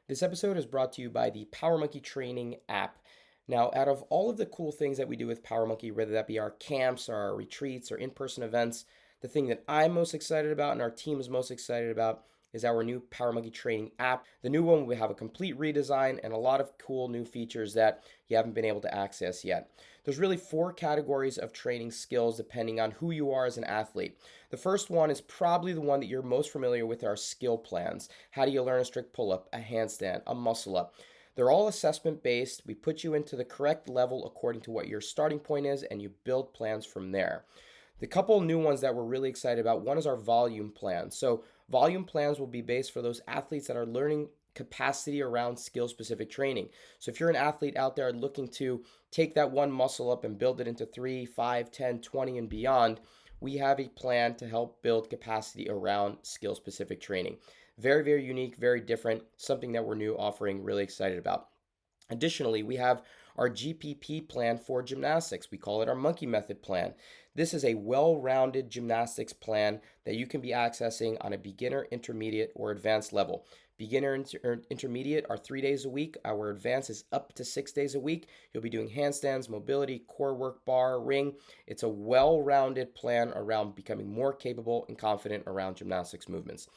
This episode is brought to you by the PowerMonkey Training app. Now, out of all of the cool things that we do with PowerMonkey, whether that be our camps, or our retreats, or in-person events, the thing that I'm most excited about and our team is most excited about is our new PowerMonkey Training app. The new one will have a complete redesign and a lot of cool new features that you haven't been able to access yet. There's really 4 categories of training skills depending on who you are as an athlete. The first one is probably the one that you're most familiar with, are skill plans. How do you learn a strict pull-up, a handstand, a muscle-up? They're all assessment-based. We put you into the correct level according to what your starting point is, and you build plans from there. The couple new ones that we're really excited about, one is our volume plan. So volume plans will be based for those athletes that are learning capacity around skill-specific training. So if you're an athlete out there looking to take that one muscle up and build it into 3, 5, 10, 20, and beyond, we have a plan to help build capacity around skill-specific training. Very, very unique, very different, something that we're new offering, really excited about. Additionally, we have our GPP plan for gymnastics. We call it our monkey method plan. This is a well-rounded gymnastics plan that you can be accessing on a beginner, intermediate, or advanced level. Beginner and intermediate are 3 days a week. Our advanced is up to 6 days a week. You'll be doing handstands, mobility, core work, bar, ring. It's a well-rounded plan around becoming more capable and confident around gymnastics movements.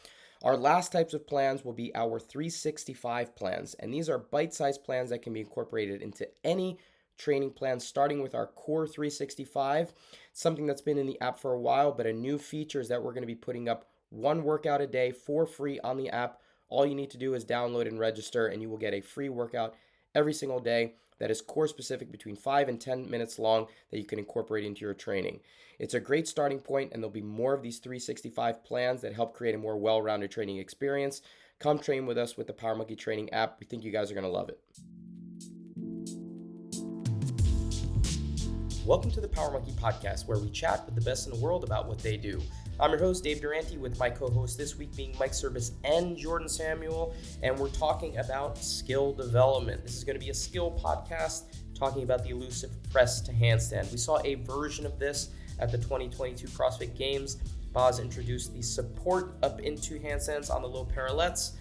Our last types of plans will be our 365 plans, and these are bite-sized plans that can be incorporated into any training plan, starting with our core 365, something that's been in the app for a while, but a new feature is that we're going to be putting up 1 workout a day for free on the app. All you need to do is download and register, and you will get a free workout every single day that is core specific, between 5 and 10 minutes long, that you can incorporate into your training. It's a great starting point, and there'll be more of these 365 plans that help create a more well-rounded training experience. Come train with us with the PowerMonkey Training app. We think you guys are going to love it. Welcome to the PowerMonkey Podcast, where we chat with the best in the world about what they do. I'm your host, Dave Durante, with my co-host this week being Mike Service and Jordan Samuel, and we're talking about skill development. This is going to be a skill podcast talking about the elusive press to handstand. We saw a version of this at the 2022 CrossFit Games. Boz introduced the support up into handstands on the low parallettes.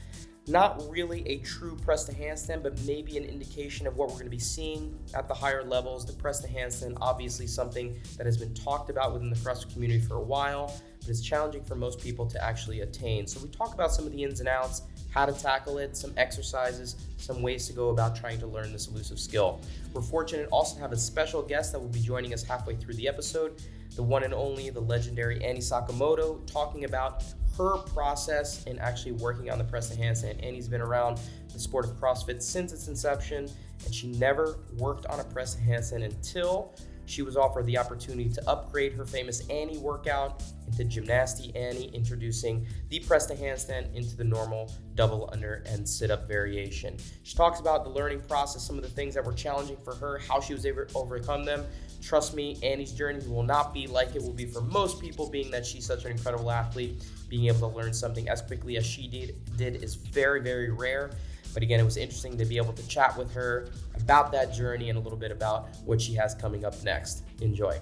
Not really a true press to handstand, but maybe an indication of what we're going to be seeing at the higher levels. The press to handstand, obviously something that has been talked about within the CrossFit community for a while, but it's challenging for most people to actually attain. So we talk about some of the ins and outs, how to tackle it, some exercises, some ways to go about trying to learn this elusive skill. We're fortunate also to have a special guest that will be joining us halfway through the episode, the one and only, the legendary Annie Sakamoto, talking about her process in actually working on the press to handstand. Annie's been around the sport of CrossFit since its inception, and she never worked on a press to handstand until she was offered the opportunity to upgrade her famous Annie workout into Gymnasty Annie, introducing the press to handstand into the normal double under and sit-up variation. She talks about the learning process, some of the things that were challenging for her, how she was able to overcome them. Trust me, Annie's journey will not be like it will be for most people, being that she's such an incredible athlete. Being able to learn something as quickly as she did is very, very rare. But again, it was interesting to be able to chat with her about that journey and a little bit about what she has coming up next. Enjoy.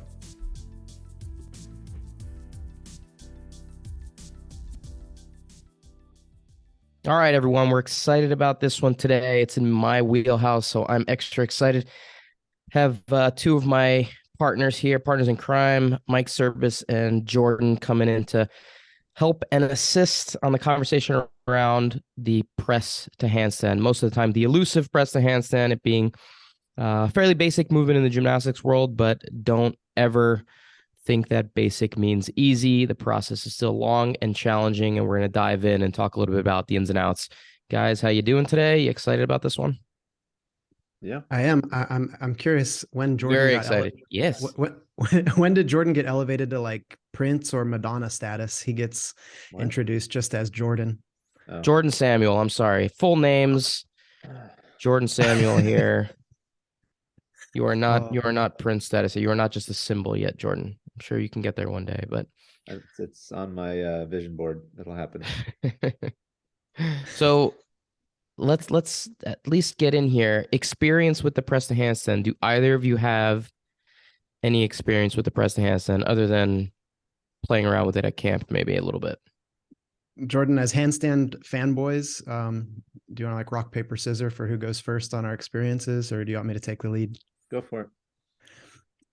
All right, everyone, we're excited about this one today. It's in my wheelhouse, so I'm extra excited. Have 2 of my partners here, partners in crime, Mike Service and Jordan, coming in to help and assist on the conversation around the press to handstand. Most of the time, the elusive press to handstand, it being a fairly basic movement in the gymnastics world, but don't ever think that basic means easy. The process is still long and challenging, and we're going to dive in and talk a little bit about the ins and outs. Guys, how you doing today? You excited about this one? Yeah, I am. I'm curious when Jordan Very got excited. Yes. When did Jordan get elevated to like Prince or Madonna status? He gets introduced just as Jordan. Oh. Jordan Samuel. I'm sorry. Full names. Jordan Samuel here. You are not Prince status. You are not just a symbol yet, Jordan. I'm sure you can get there one day, but it's on my vision board. It'll happen. So let's at least get in here. Experience with the press to handstand. Do either of you have any experience with the press to handstand other than playing around with it at camp, maybe a little bit? Jordan, as handstand fanboys, do you want to like rock, paper, scissors for who goes first on our experiences, or do you want me to take the lead? Go for it.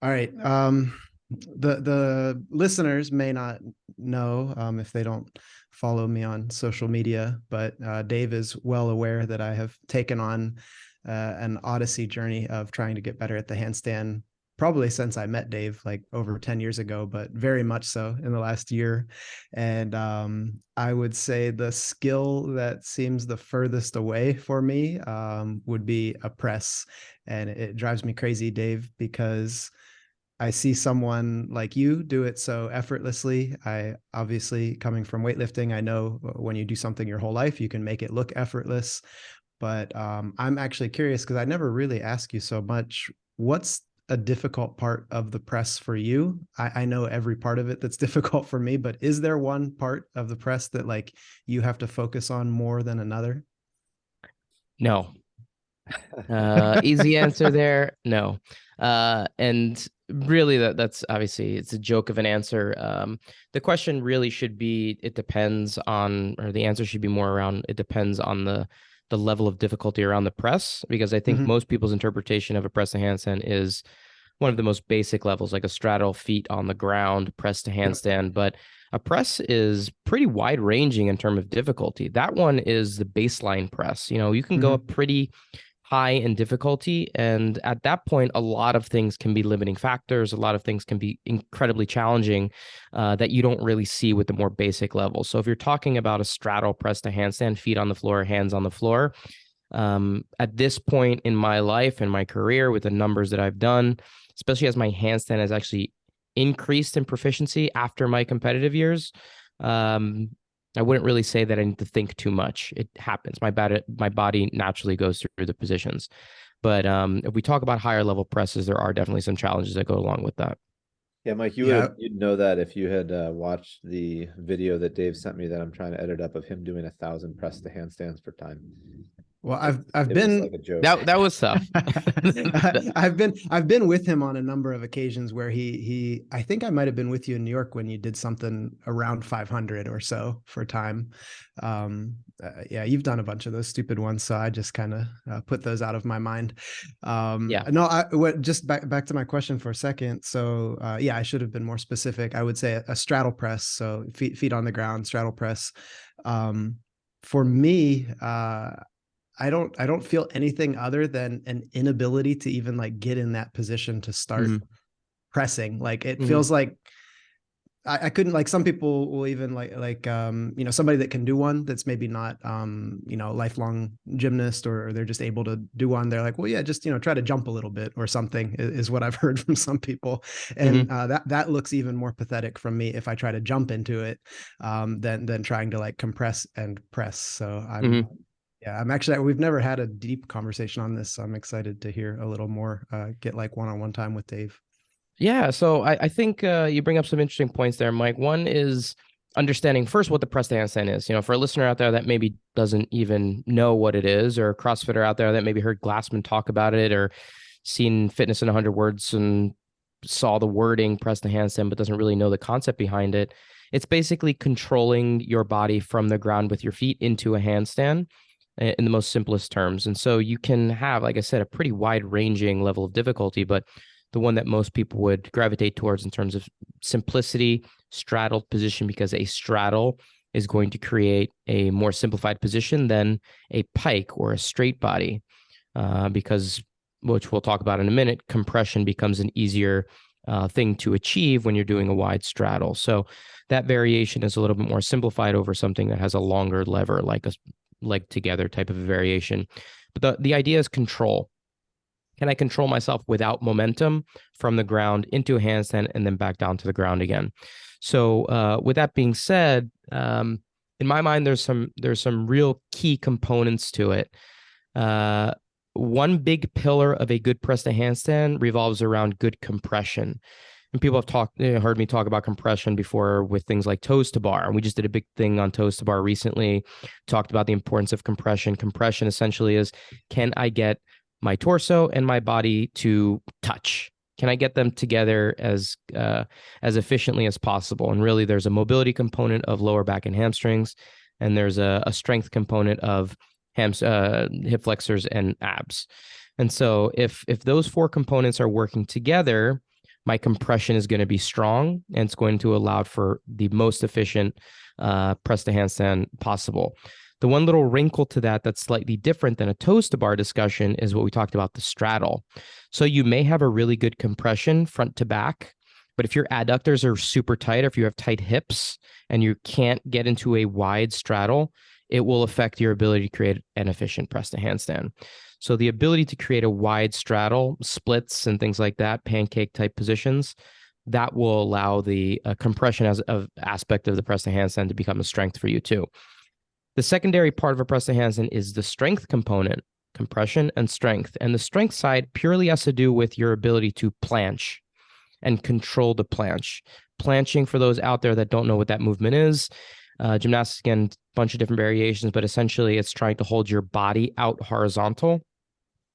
All right. The listeners may not know if they don't follow me on social media, but Dave is well aware that I have taken on an odyssey journey of trying to get better at the handstand, probably since I met Dave like over 10 years ago, but very much so in the last year. And I would say the skill that seems the furthest away for me would be a press. And it drives me crazy, Dave, because I see someone like you do it so effortlessly. I obviously, coming from weightlifting, I know when you do something your whole life, you can make it look effortless. But I'm actually curious because I never really ask you so much. What's a difficult part of the press for you? I know every part of it that's difficult for me, but is there one part of the press that like you have to focus on more than another? No. Easy answer there. No. And really that's obviously it's a joke of an answer. The question really should be, it depends on, or the answer should be more around, it depends on the level of difficulty around the press, because I think most people's interpretation of a press to handstand is one of the most basic levels, like a straddle, feet on the ground, press to handstand. But a press is pretty wide ranging in terms of difficulty. That one is the baseline press. You can go up pretty high in difficulty. And at that point, a lot of things can be limiting factors. A lot of things can be incredibly challenging that you don't really see with the more basic levels. So if you're talking about a straddle press to handstand, feet on the floor, hands on the floor, at this point in my life and my career, with the numbers that I've done, especially as my handstand has actually increased in proficiency after my competitive years, I wouldn't really say that I need to think too much. It happens. My body naturally goes through the positions. But if we talk about higher level presses, there are definitely some challenges that go along with that. Yeah, Mike, you'd know that if you had watched the video that Dave sent me that I'm trying to edit up of him doing 1,000 press to handstands per time. Well, I've It been was like a joke. That was tough. I've been with him on a number of occasions where he I think I might have been with you in New York when you did something around 500 or so for time. Yeah, you've done a bunch of those stupid ones, so I just kind of put those out of my mind. Yeah. No, just back to my question for a second. So yeah, I should have been more specific. I would say a straddle press, so feet on the ground, straddle press. For me, I don't feel anything other than an inability to even like get in that position to start pressing. Like it feels like I couldn't, like some people will even like somebody that can do one that's maybe not lifelong gymnast, or they're just able to do one. They're like, well, yeah, just try to jump a little bit or something is what I've heard from some people. And that looks even more pathetic from me if I try to jump into it than trying to like compress and press. So yeah, we've never had a deep conversation on this, so I'm excited to hear a little more, get like one-on-one time with Dave. Yeah, so I think you bring up some interesting points there, Mike. One is understanding first what the press to handstand is. For a listener out there that maybe doesn't even know what it is, or a CrossFitter out there that maybe heard Glassman talk about it, or seen Fitness in 100 Words and saw the wording press to handstand, but doesn't really know the concept behind it. It's basically controlling your body from the ground with your feet into a handstand, in the most simplest terms. And so you can have, like I said, a pretty wide ranging level of difficulty, but the one that most people would gravitate towards in terms of simplicity, straddled position, because a straddle is going to create a more simplified position than a pike or a straight body, because, which we'll talk about in a minute, compression becomes an easier thing to achieve when you're doing a wide straddle. So that variation is a little bit more simplified over something that has a longer lever, like a leg together type of a variation. But the idea is control. Can I control myself without momentum from the ground into a handstand and then back down to the ground again? So with that being said, in my mind, there's some real key components to it. One big pillar of a good press to handstand revolves around good compression. And people have heard me talk about compression before with things like toes to bar. And we just did a big thing on toes to bar recently, talked about the importance of compression. Compression essentially is, can I get my torso and my body to touch? Can I get them together as efficiently as possible? And really, there's a mobility component of lower back and hamstrings, and there's a strength component of hip flexors and abs. And so if those four components are working together, my compression is going to be strong, and it's going to allow for the most efficient press to handstand possible. The one little wrinkle to that that's slightly different than a toes to bar discussion is what we talked about, the straddle. So you may have a really good compression front to back, but if your adductors are super tight, or if you have tight hips and you can't get into a wide straddle, it will affect your ability to create an efficient press to handstand. So the ability to create a wide straddle, splits and things like that, pancake type positions, that will allow the compression as an aspect of the press to handstand to become a strength for you too. The secondary part of a press to handstand is the strength component, compression and strength. And the strength side purely has to do with your ability to planche and control the planche. Planching, for those out there that don't know what that movement is, gymnastics, again, a bunch of different variations, but essentially it's trying to hold your body out horizontal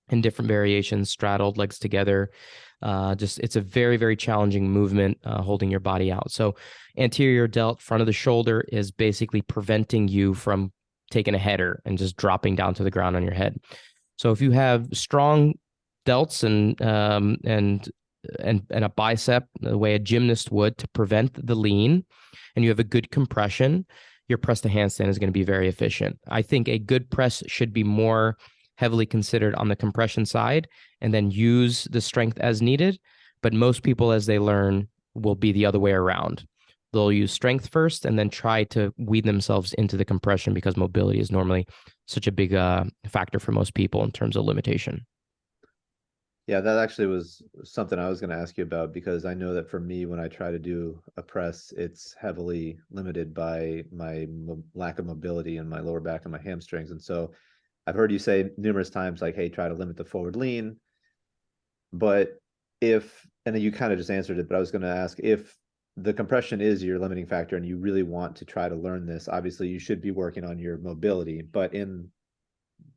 in different variations, straddled, legs together. It's a very, very challenging movement, holding your body out. So anterior delt, front of the shoulder, is basically preventing you from taking a header and just dropping down to the ground on your head. So if you have strong delts and a bicep, the way a gymnast would, to prevent the lean, and you have a good compression, your press to handstand is going to be very efficient. I think a good press should be more heavily considered on the compression side and then use the strength as needed. But most people, as they learn, will be the other way around. They'll use strength first and then try to weed themselves into the compression, because mobility is normally such a big factor for most people in terms of limitation. Yeah, that actually was something I was going to ask you about, because I know that for me, when I try to do a press, it's heavily limited by my lack of mobility in my lower back and my hamstrings. And so I've heard you say numerous times, like, hey, try to limit the forward lean. But and then you kind of just answered it, but I was going to ask, if the compression is your limiting factor and you really want to try to learn this, obviously you should be working on your mobility, but at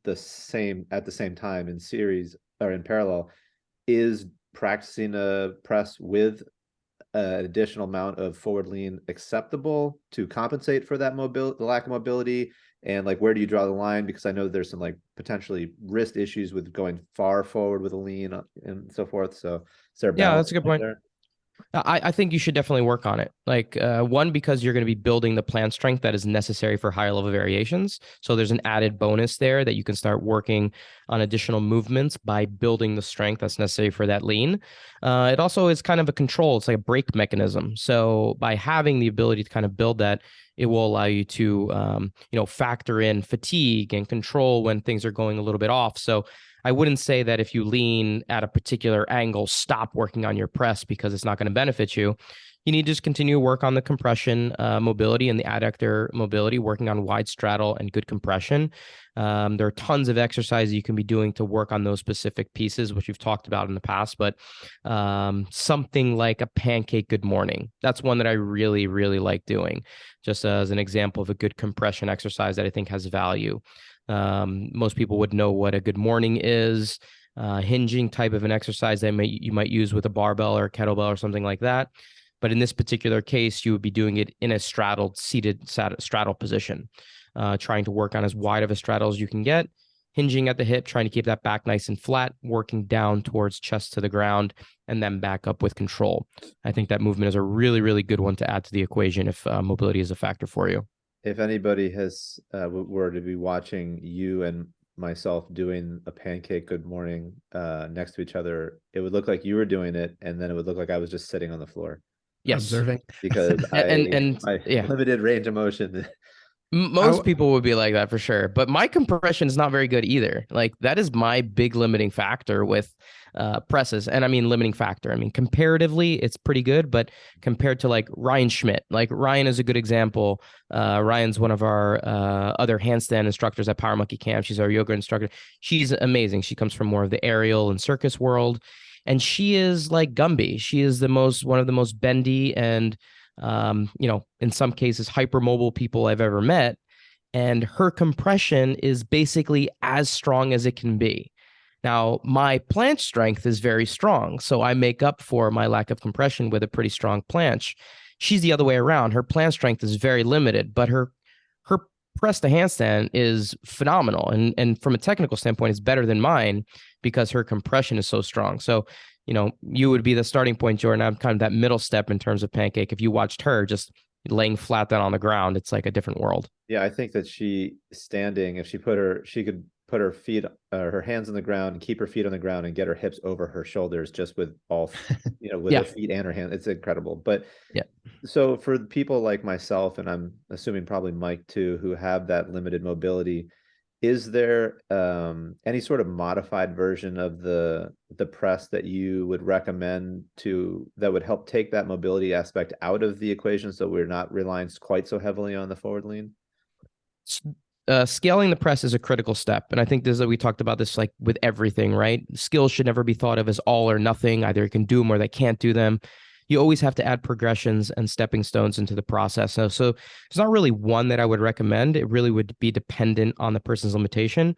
the same time, in series or in parallel, is practicing a press with an additional amount of forward lean acceptable to compensate for that the lack of mobility? And like, where do you draw the line? Because I know there's some like potentially wrist issues with going far forward with a lean and so forth. So is there a balance? Yeah, that's a good point. There? I think you should definitely work on it. Like, one, because you're going to be building the plan strength that is necessary for higher level variations. So there's an added bonus there that you can start working on additional movements by building the strength that's necessary for that lean. It also is kind of a control. It's like a brake mechanism. So by having the ability to kind of build that, it will allow you to, factor in fatigue and control when things are going a little bit off. So I wouldn't say that if you lean at a particular angle, stop working on your press, because it's not going to benefit you. You need to just continue to work on the compression mobility and the adductor mobility, working on wide straddle and good compression. There are tons of exercises you can be doing to work on those specific pieces, which we've talked about in the past, but something like a pancake good morning, that's one that I really, really like doing, just as an example of a good compression exercise that I think has value. Most people would know what a good morning is, hinging type of an exercise that you might use with a barbell or a kettlebell or something like that. But in this particular case, you would be doing it in a seated straddle position, trying to work on as wide of a straddle as you can get, hinging at the hip, trying to keep that back nice and flat, working down towards chest to the ground, and then back up with control. I think that movement is a really, really good one to add to the equation if mobility is a factor for you. If anybody were to be watching you and myself doing a pancake good morning next to each other, it would look like you were doing it, and then it would look like I was just sitting on the floor. Yes. Observing. Because my yeah. limited range of motion. Most people would be like that for sure, but my compression is not very good either. Like, that is my big limiting factor with presses. And I mean, limiting factor, I mean, comparatively, it's pretty good, but compared to like Ryan Schmidt, like Ryan is a good example. Ryan's one of our other handstand instructors at Power Monkey Camp. She's our yoga instructor. She's amazing. She comes from more of the aerial and circus world. And she is like Gumby. She is one of the most bendy and in some cases, hypermobile people I've ever met. And her compression is basically as strong as it can be. Now, my planche strength is very strong, so I make up for my lack of compression with a pretty strong planche. She's the other way around. Her planche strength is very limited, but her press to handstand is phenomenal. And from a technical standpoint, it's better than mine because her compression is so strong. So, you would be the starting point, Jordan. I'm kind of that middle step in terms of pancake. If you watched her just laying flat down on the ground, it's like a different world. Yeah, I think that she standing, if she could put her feet, her hands on the ground and keep her feet on the ground and get her hips over her shoulders just with all, with Yeah. her feet and her hands. It's incredible. But Yeah. So for people like myself, and I'm assuming probably Mike too, who have that limited mobility, is there any sort of modified version of the press that you would recommend that would help take that mobility aspect out of the equation so we're not relying quite so heavily on the forward lean? Scaling the press is a critical step. And I think we talked about this like with everything, right? Skills should never be thought of as all or nothing. Either you can do them or they can't do them. You always have to add progressions and stepping stones into the process. So there's not really one that I would recommend. It really would be dependent on the person's limitation.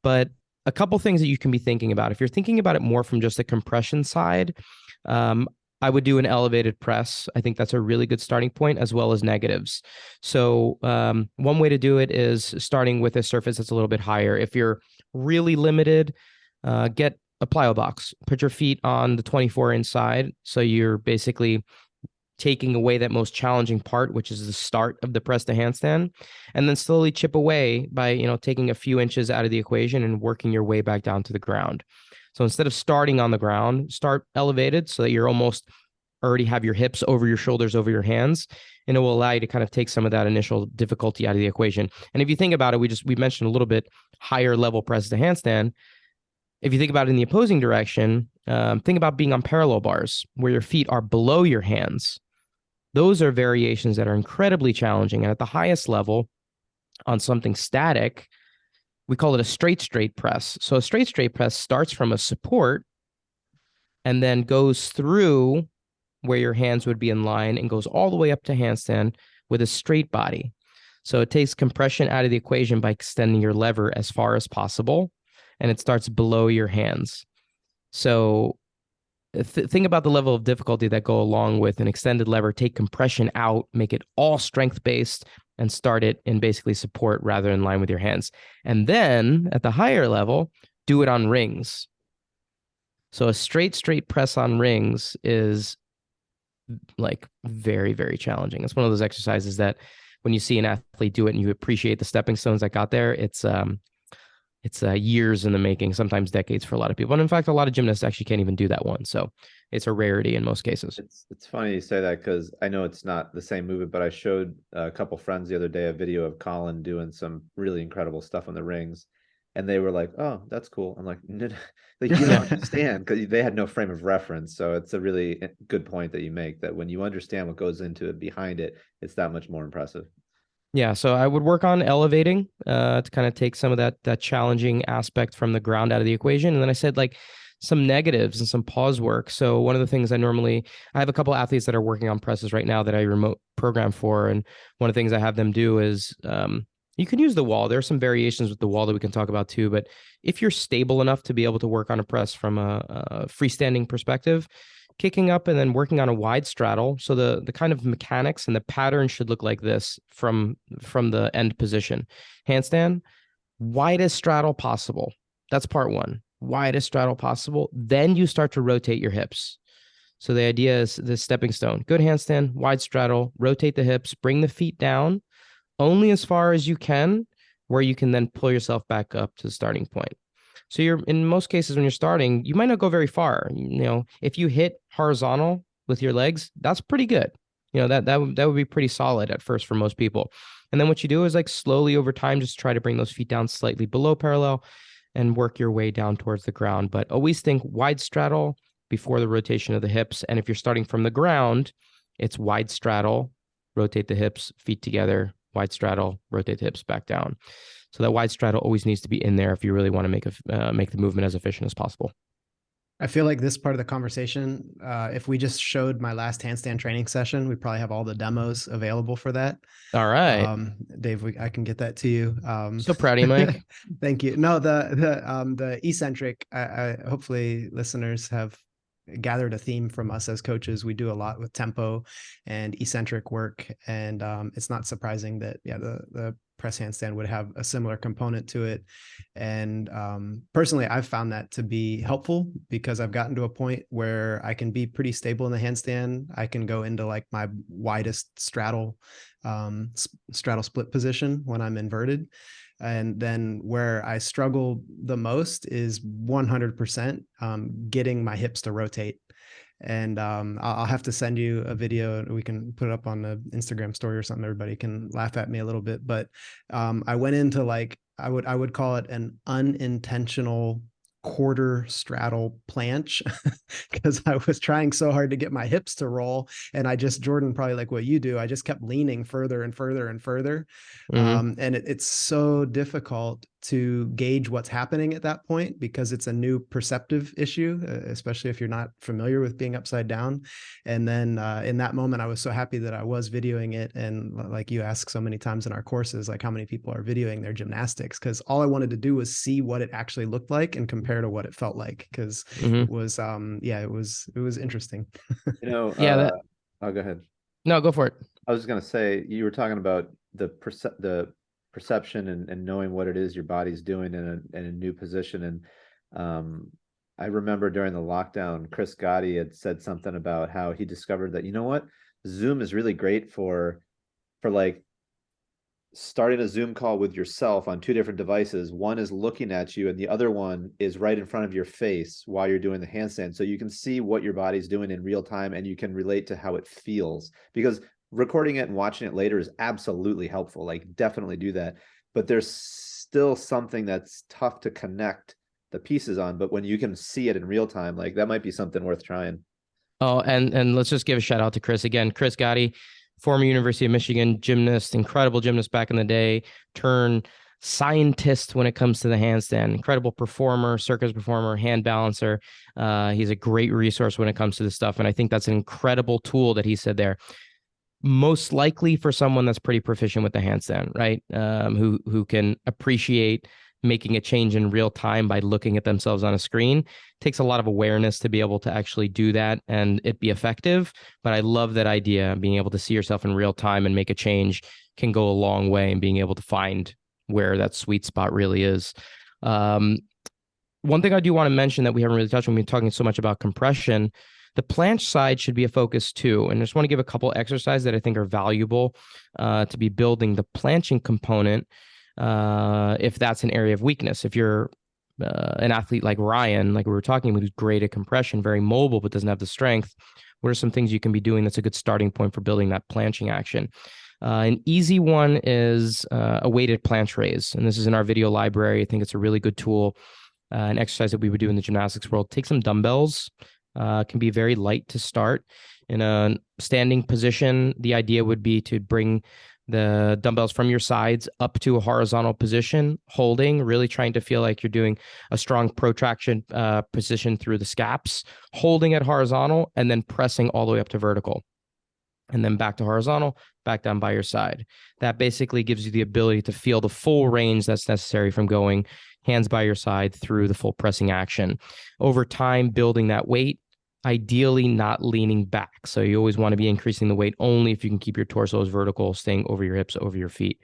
But a couple things that you can be thinking about. If you're thinking about it more from just the compression side, I would do an elevated press. I think that's a really good starting point, as well as negatives. So one way to do it is starting with a surface that's a little bit higher. If you're really limited, get a plyo box. Put your feet on the 24-inch side. So you're basically taking away that most challenging part, which is the start of the press to handstand, and then slowly chip away by, taking a few inches out of the equation and working your way back down to the ground. So instead of starting on the ground, start elevated so that you're almost already have your hips over your shoulders, over your hands, and it will allow you to kind of take some of that initial difficulty out of the equation. And if you think about it, we mentioned a little bit higher level press to handstand. If you think about it in the opposing direction, think about being on parallel bars where your feet are below your hands. Those are variations that are incredibly challenging. And at the highest level, on something static, we call it a straight press. So a straight press starts from a support and then goes through where your hands would be in line and goes all the way up to handstand with a straight body. So it takes compression out of the equation by extending your lever as far as possible, and it starts below your hands. So think about the level of difficulty that go along with an extended lever. Take compression out, make it all strength-based, and start it in basically support rather than in line with your hands. And then at the higher level, do it on rings. So a straight press on rings is like very, very challenging. It's one of those exercises that when you see an athlete do it and you appreciate the stepping stones that got there, it's years in the making, sometimes decades for a lot of people. And in fact, a lot of gymnasts actually can't even do that one. So it's a rarity in most cases. It's funny you say that because I know it's not the same movement, but I showed a couple friends the other day a video of Colin doing some really incredible stuff on the rings. And they were like, "Oh, that's cool." I'm like, no, like you don't understand, because they had no frame of reference. So it's a really good point that you make, that when you understand what goes into it behind it, it's that much more impressive. Yeah, so I would work on elevating to kind of take some of that challenging aspect from the ground out of the equation. And then I said like some negatives and some pause work. So one of the things I have a couple athletes that are working on presses right now that I remote program for. And one of the things I have them do is you can use the wall. There are some variations with the wall that we can talk about too. But if you're stable enough to be able to work on a press from a freestanding perspective, kicking up and then working on a wide straddle. So the kind of mechanics and the pattern should look like this from the end position. Handstand, widest straddle possible. That's part one. Widest straddle possible. Then you start to rotate your hips. So the idea is the stepping stone. Good handstand, wide straddle, rotate the hips, bring the feet down only as far as you can, where you can then pull yourself back up to the starting point. So you're, in most cases when you're starting, you might not go very far. If you hit horizontal with your legs, that's pretty good. That would be pretty solid at first for most people. And then what you do is like slowly over time, just try to bring those feet down slightly below parallel and work your way down towards the ground. But always think wide straddle before the rotation of the hips. And if you're starting from the ground, it's wide straddle, rotate the hips, feet together, wide straddle, rotate the hips back down. So that wide straddle always needs to be in there if you really want to make the movement as efficient as possible. I feel like this part of the conversation, if we just showed my last handstand training session, we probably have all the demos available for that. All right. Dave, I can get that to you. So proud of you, Mike. Thank you. No, the eccentric. I hopefully listeners have gathered a theme from us as coaches. We do a lot with tempo and eccentric work, and it's not surprising that the press handstand would have a similar component to it. And personally, I've found that to be helpful because I've gotten to a point where I can be pretty stable in the handstand. I can go into like my widest straddle split position when I'm inverted. And then where I struggle the most is 100% getting my hips to rotate. And I'll have to send you a video. We can put it up on the Instagram story or something. Everybody can laugh at me a little bit. But I went into like, I would call it an unintentional quarter straddle planche because I was trying so hard to get my hips to roll. And I just, Jordan, probably like what you do, I just kept leaning further and further and further. And it's so difficult to gauge what's happening at that point because it's a new perceptive issue, especially if you're not familiar with being upside down. And then in that moment, I was so happy that I was videoing it. And like you ask so many times in our courses, like how many people are videoing their gymnastics? Because all I wanted to do was see what it actually looked like and compare to what it felt like. Because it was, it was interesting. You know, Yeah. I'll go ahead. No, go for it. I was just gonna say, you were talking about the perception and knowing what it is your body's doing in a new position. And I remember during the lockdown, Chris Gotti had said something about how he discovered that, you know what, Zoom is really great for like starting a Zoom call with yourself on two different devices. One is looking at you and the other one is right in front of your face while you're doing the handstand. So you can see what your body's doing in real time and you can relate to how it feels, because recording it and watching it later is absolutely helpful. Like, definitely do that. But there's still something that's tough to connect the pieces on. But when you can see it in real time, like, that might be something worth trying. Oh, and let's just give a shout out to Chris again. Chris Gotti, former University of Michigan gymnast, incredible gymnast back in the day, turned scientist when it comes to the handstand. Incredible performer, circus performer, hand balancer. He's a great resource when it comes to this stuff. And I think that's an incredible tool that he said there. Most likely for someone that's pretty proficient with the handstand, right? Who can appreciate making a change in real time by looking at themselves on a screen. It takes a lot of awareness to be able to actually do that and it be effective. But I love that idea. Being able to see yourself in real time and make a change can go a long way in being able to find where that sweet spot really is. One thing I do want to mention that we haven't really touched on, we've been talking so much about compression. The planche side should be a focus too. And I just want to give a couple exercises that I think are valuable to be building the planching component if that's an area of weakness. If you're an athlete like Ryan, like we were talking about, who's great at compression, very mobile, but doesn't have the strength, what are some things you can be doing that's a good starting point for building that planching action? An easy one is a weighted planche raise. And this is in our video library. I think it's a really good tool, an exercise that we would do in the gymnastics world. Take some dumbbells. Can be very light to start. In a standing position, the idea would be to bring the dumbbells from your sides up to a horizontal position, holding, really trying to feel like you're doing a strong protraction position through the scaps, holding at horizontal, and then pressing all the way up to vertical. And then back to horizontal, back down by your side. That basically gives you the ability to feel the full range that's necessary from going hands by your side through the full pressing action. Over time, building that weight, ideally not leaning back. So you always want to be increasing the weight only if you can keep your torsos vertical, staying over your hips, over your feet.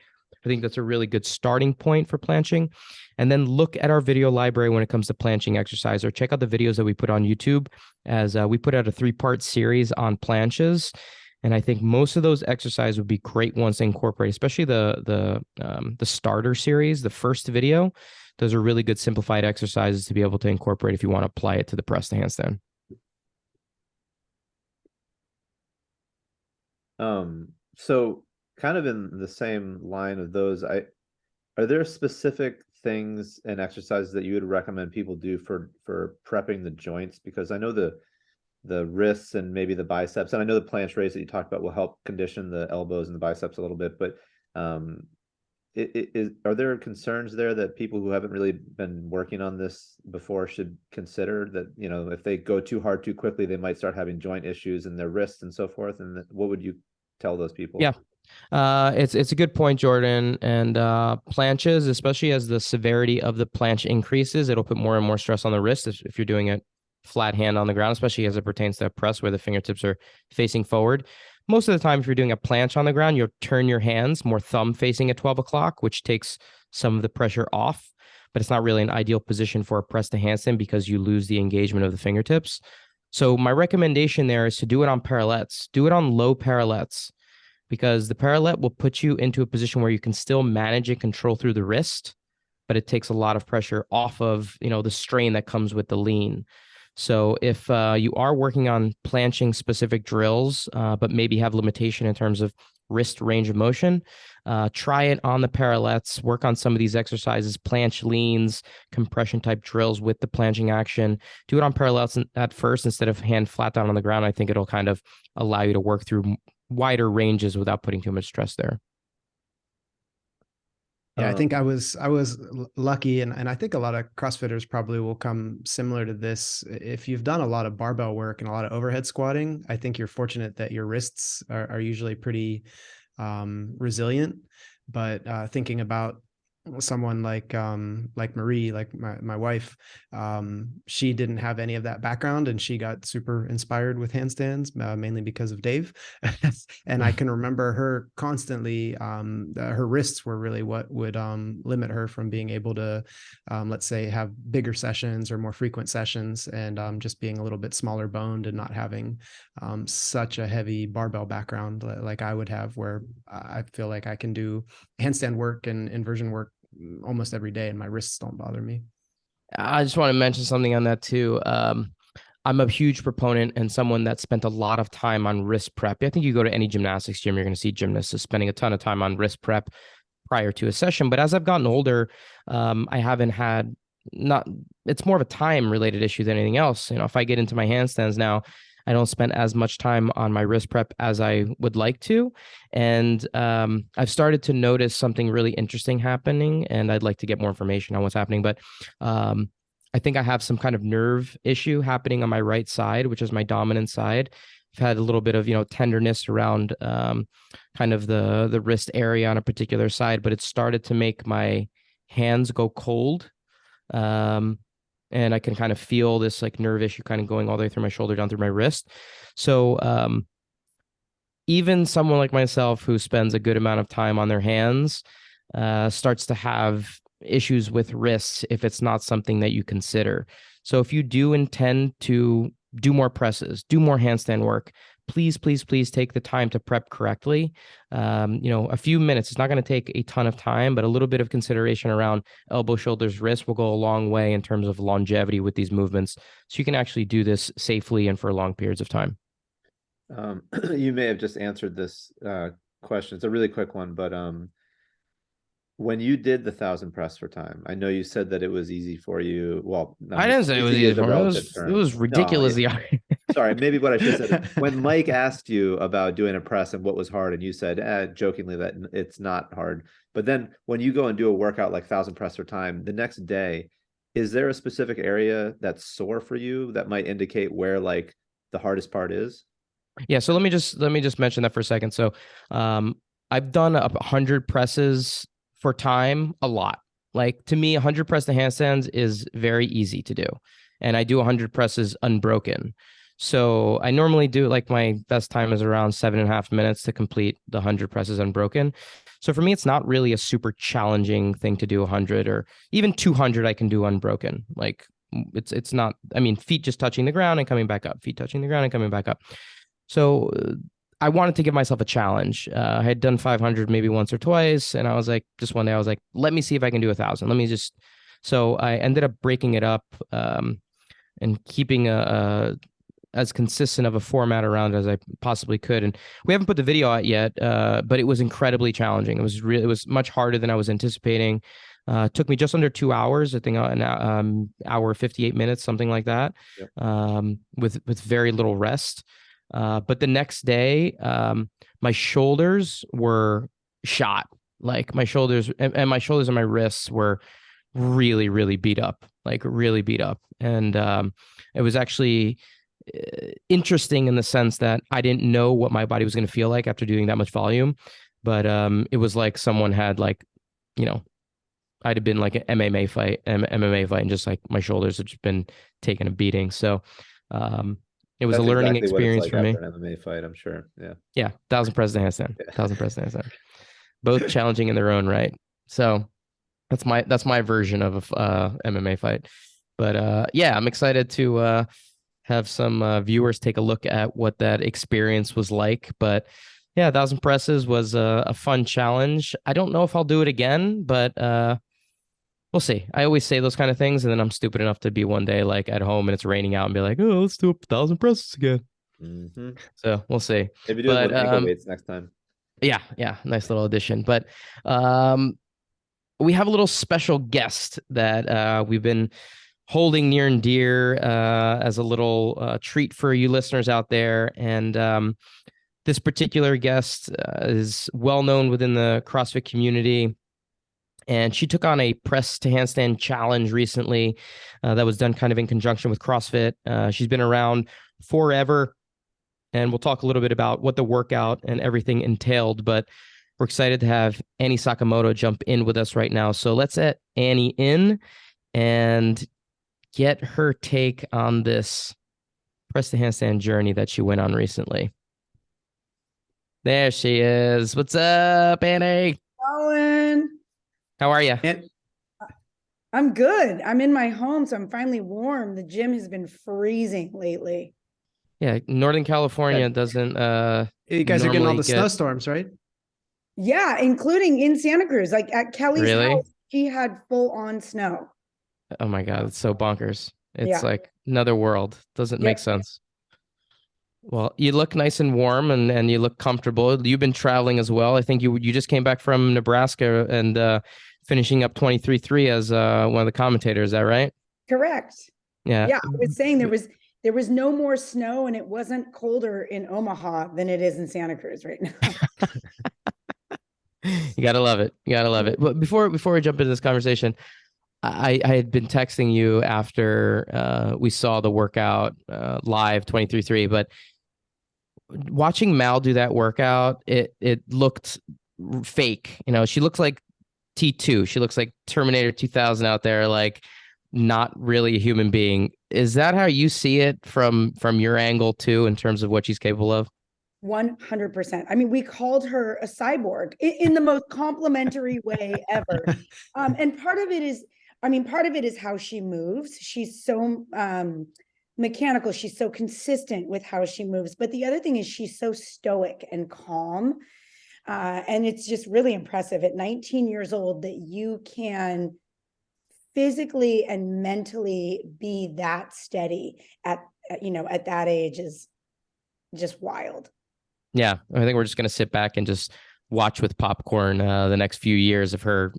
I think that's a really good starting point for planching. And then look at our video library when it comes to planching exercise, or check out the videos that we put on YouTube, as we put out a 3-part series on planches. And I think most of those exercises would be great ones to incorporate, especially the starter series, the first video. Those are really good simplified exercises to be able to incorporate if you want to apply it to the press to handstand. So kind of in the same line of those, are there specific things and exercises that you would recommend people do for prepping the joints? Because I know the wrists and maybe the biceps, and I know the planche raise that you talked about will help condition the elbows and the biceps a little bit, but are there concerns there that people who haven't really been working on this before should consider, that, you know, if they go too hard too quickly, they might start having joint issues in their wrists and so forth? And what would you tell those people? Yeah. It's a good point, Jordan. And planches, especially as the severity of the planche increases, it'll put more and more stress on the wrist if you're doing a flat hand on the ground, especially as it pertains to a press where the fingertips are facing forward. Most of the time, if you're doing a planche on the ground, you'll turn your hands more thumb facing at 12 o'clock, which takes some of the pressure off. But it's not really an ideal position for a press to handstand because you lose the engagement of the fingertips. So my recommendation there is to do it on parallettes. Do it on low parallettes, because the parallel will put you into a position where you can still manage and control through the wrist, but it takes a lot of pressure off of, the strain that comes with the lean. So if you are working on planching specific drills, but maybe have limitation in terms of wrist range of motion, try it on the parallettes, work on some of these exercises, planche leans, compression type drills with the planching action. Do it on parallels at first instead of hand flat down on the ground. I think it'll kind of allow you to work through wider ranges without putting too much stress there. Yeah, I think I was lucky, and I think a lot of CrossFitters probably will come similar to this. If you've done a lot of barbell work and a lot of overhead squatting, I think you're fortunate that your wrists are usually pretty resilient. But thinking about someone like Marie, like my wife, she didn't have any of that background, and she got super inspired with handstands, mainly because of Dave. And I can remember her constantly, her wrists were really what would limit her from being able to, let's say, have bigger sessions or more frequent sessions, and just being a little bit smaller boned and not having such a heavy barbell background like I would have, where I feel like I can do handstand work and inversion work almost every day and my wrists don't bother me. I just want to mention something on that too. I'm a huge proponent and someone that spent a lot of time on wrist prep. I think you go to any gymnastics gym, you're going to see gymnasts spending a ton of time on wrist prep prior to a session. But as I've gotten older, I haven't had not, it's more of a time related issue than anything else. If I get into my handstands now, I don't spend as much time on my wrist prep as I would like to. And I've started to notice something really interesting happening, and I'd like to get more information on what's happening. But I think I have some kind of nerve issue happening on my right side, which is my dominant side. I've had a little bit of, tenderness around kind of the wrist area on a particular side, but it started to make my hands go cold. And I can kind of feel this like nerve issue kind of going all the way through my shoulder down through my wrist. So even someone like myself who spends a good amount of time on their hands starts to have issues with wrists if it's not something that you consider. So if you do intend to do more presses, do more handstand work, please, please, please take the time to prep correctly. A few minutes, it's not going to take a ton of time, but a little bit of consideration around elbow, shoulders, wrist will go a long way in terms of longevity with these movements. So you can actually do this safely and for long periods of time. You may have just answered this question. It's a really quick one, but when you did the 1,000 press for time, I know you said that it was easy for you. Well, I didn't say it was easy for me. It was ridiculously hard. Sorry, maybe what I should have said. When Mike asked you about doing a press and what was hard, and you said jokingly that it's not hard. But then when you go and do a workout like 1,000 press for time, the next day, is there a specific area that's sore for you that might indicate where like the hardest part is? Yeah, so let me just mention that for a second. So I've done 100 presses for time a lot. Like, to me, 100 press to handstands is very easy to do. And I do 100 presses unbroken. So I normally do, like, my best time is around 7.5 minutes to complete the 100 presses unbroken. So for me, it's not really a super challenging thing to do 100, or even 200 I can do unbroken. Like, it's not, I mean, feet just touching the ground and coming back up, feet touching the ground and coming back up. So I wanted to give myself a challenge. I had done 500 maybe once or twice, and I was like, just one day I was like, let me see if I can do 1,000. So I ended up breaking it up and keeping as consistent of a format around as I possibly could. And we haven't put the video out yet, but it was incredibly challenging. It was much harder than I was anticipating. It took me just under 2 hours, I think an hour, 58 minutes, something like that, yep. With very little rest. But the next day, my shoulders were shot. Like my shoulders and my shoulders and my wrists were really, really beat up, like really beat up. And it was actually interesting in the sense that I didn't know what my body was going to feel like after doing that much volume. But it was like someone had like, you know, I'd have been like an MMA fight, and just like my shoulders had just been taking a beating. So it was a That's learning exactly what it's experience like for me. after an MMA fight, I'm sure. Yeah. Yeah, 1,000 press handstand, Yeah. 1,000 press handstand, both challenging in their own right. So that's my version of MMA fight. But yeah, I'm excited to have some viewers take a look at what that experience was like. But yeah, 1,000 presses was a fun challenge. I don't know if I'll do it again, but we'll see. I always say those kind of things, and then I'm stupid enough to be one day like at home and it's raining out and be like, oh, let's do 1,000 presses again. Mm-hmm. So we'll see. Maybe do it But with ankle weights next time. yeah, nice little addition. But we have a little special guest that we've been holding near and dear as a little treat for you listeners out there. And this particular guest is well known within the CrossFit community. And she took on a press to handstand challenge recently that was done kind of in conjunction with CrossFit. She's been around forever. And we'll talk a little bit about what the workout and everything entailed. But we're excited to have Annie Sakamoto jump in with us right now. So let's let Annie in and get her take on this press to handstand journey that she went on recently. There she is. What's up, Annie? Owen, How are you? I'm good. I'm in my home, so I'm finally warm. The gym has been freezing lately. Yeah, Northern California doesn't You guys are getting all normally the get... snowstorms, right? Yeah, including in Santa Cruz. Like at Kelly's Really? house, she had full on snow. Oh my God, it's so bonkers. It's Yeah. like another world. Doesn't make Yep. sense. Well, you look nice and warm and you look comfortable. You've been traveling as well. I think you just came back from Nebraska and finishing up 23-3 as one of the commentators. Is that right? Correct. Yeah. Yeah, I was saying there was no more snow and it wasn't colder in Omaha than it is in Santa Cruz right now. You gotta love it. You gotta love it. But before we jump into this conversation, I had been texting you after we saw the workout live 23-3, but watching Mal do that workout, it looked fake. You know, she looks like T2. She looks like Terminator 2000 out there, like not really a human being. Is that how you see it from your angle too, in terms of what she's capable of? 100%. I mean, we called her a cyborg in the most complimentary way ever. And part of it is how she moves. She's so mechanical. She's so consistent with how she moves. But the other thing is she's so stoic and calm. And it's just really impressive at 19 years old that you can physically and mentally be that steady at that age is just wild. Yeah, I think we're just going to sit back and just watch with popcorn the next few years of her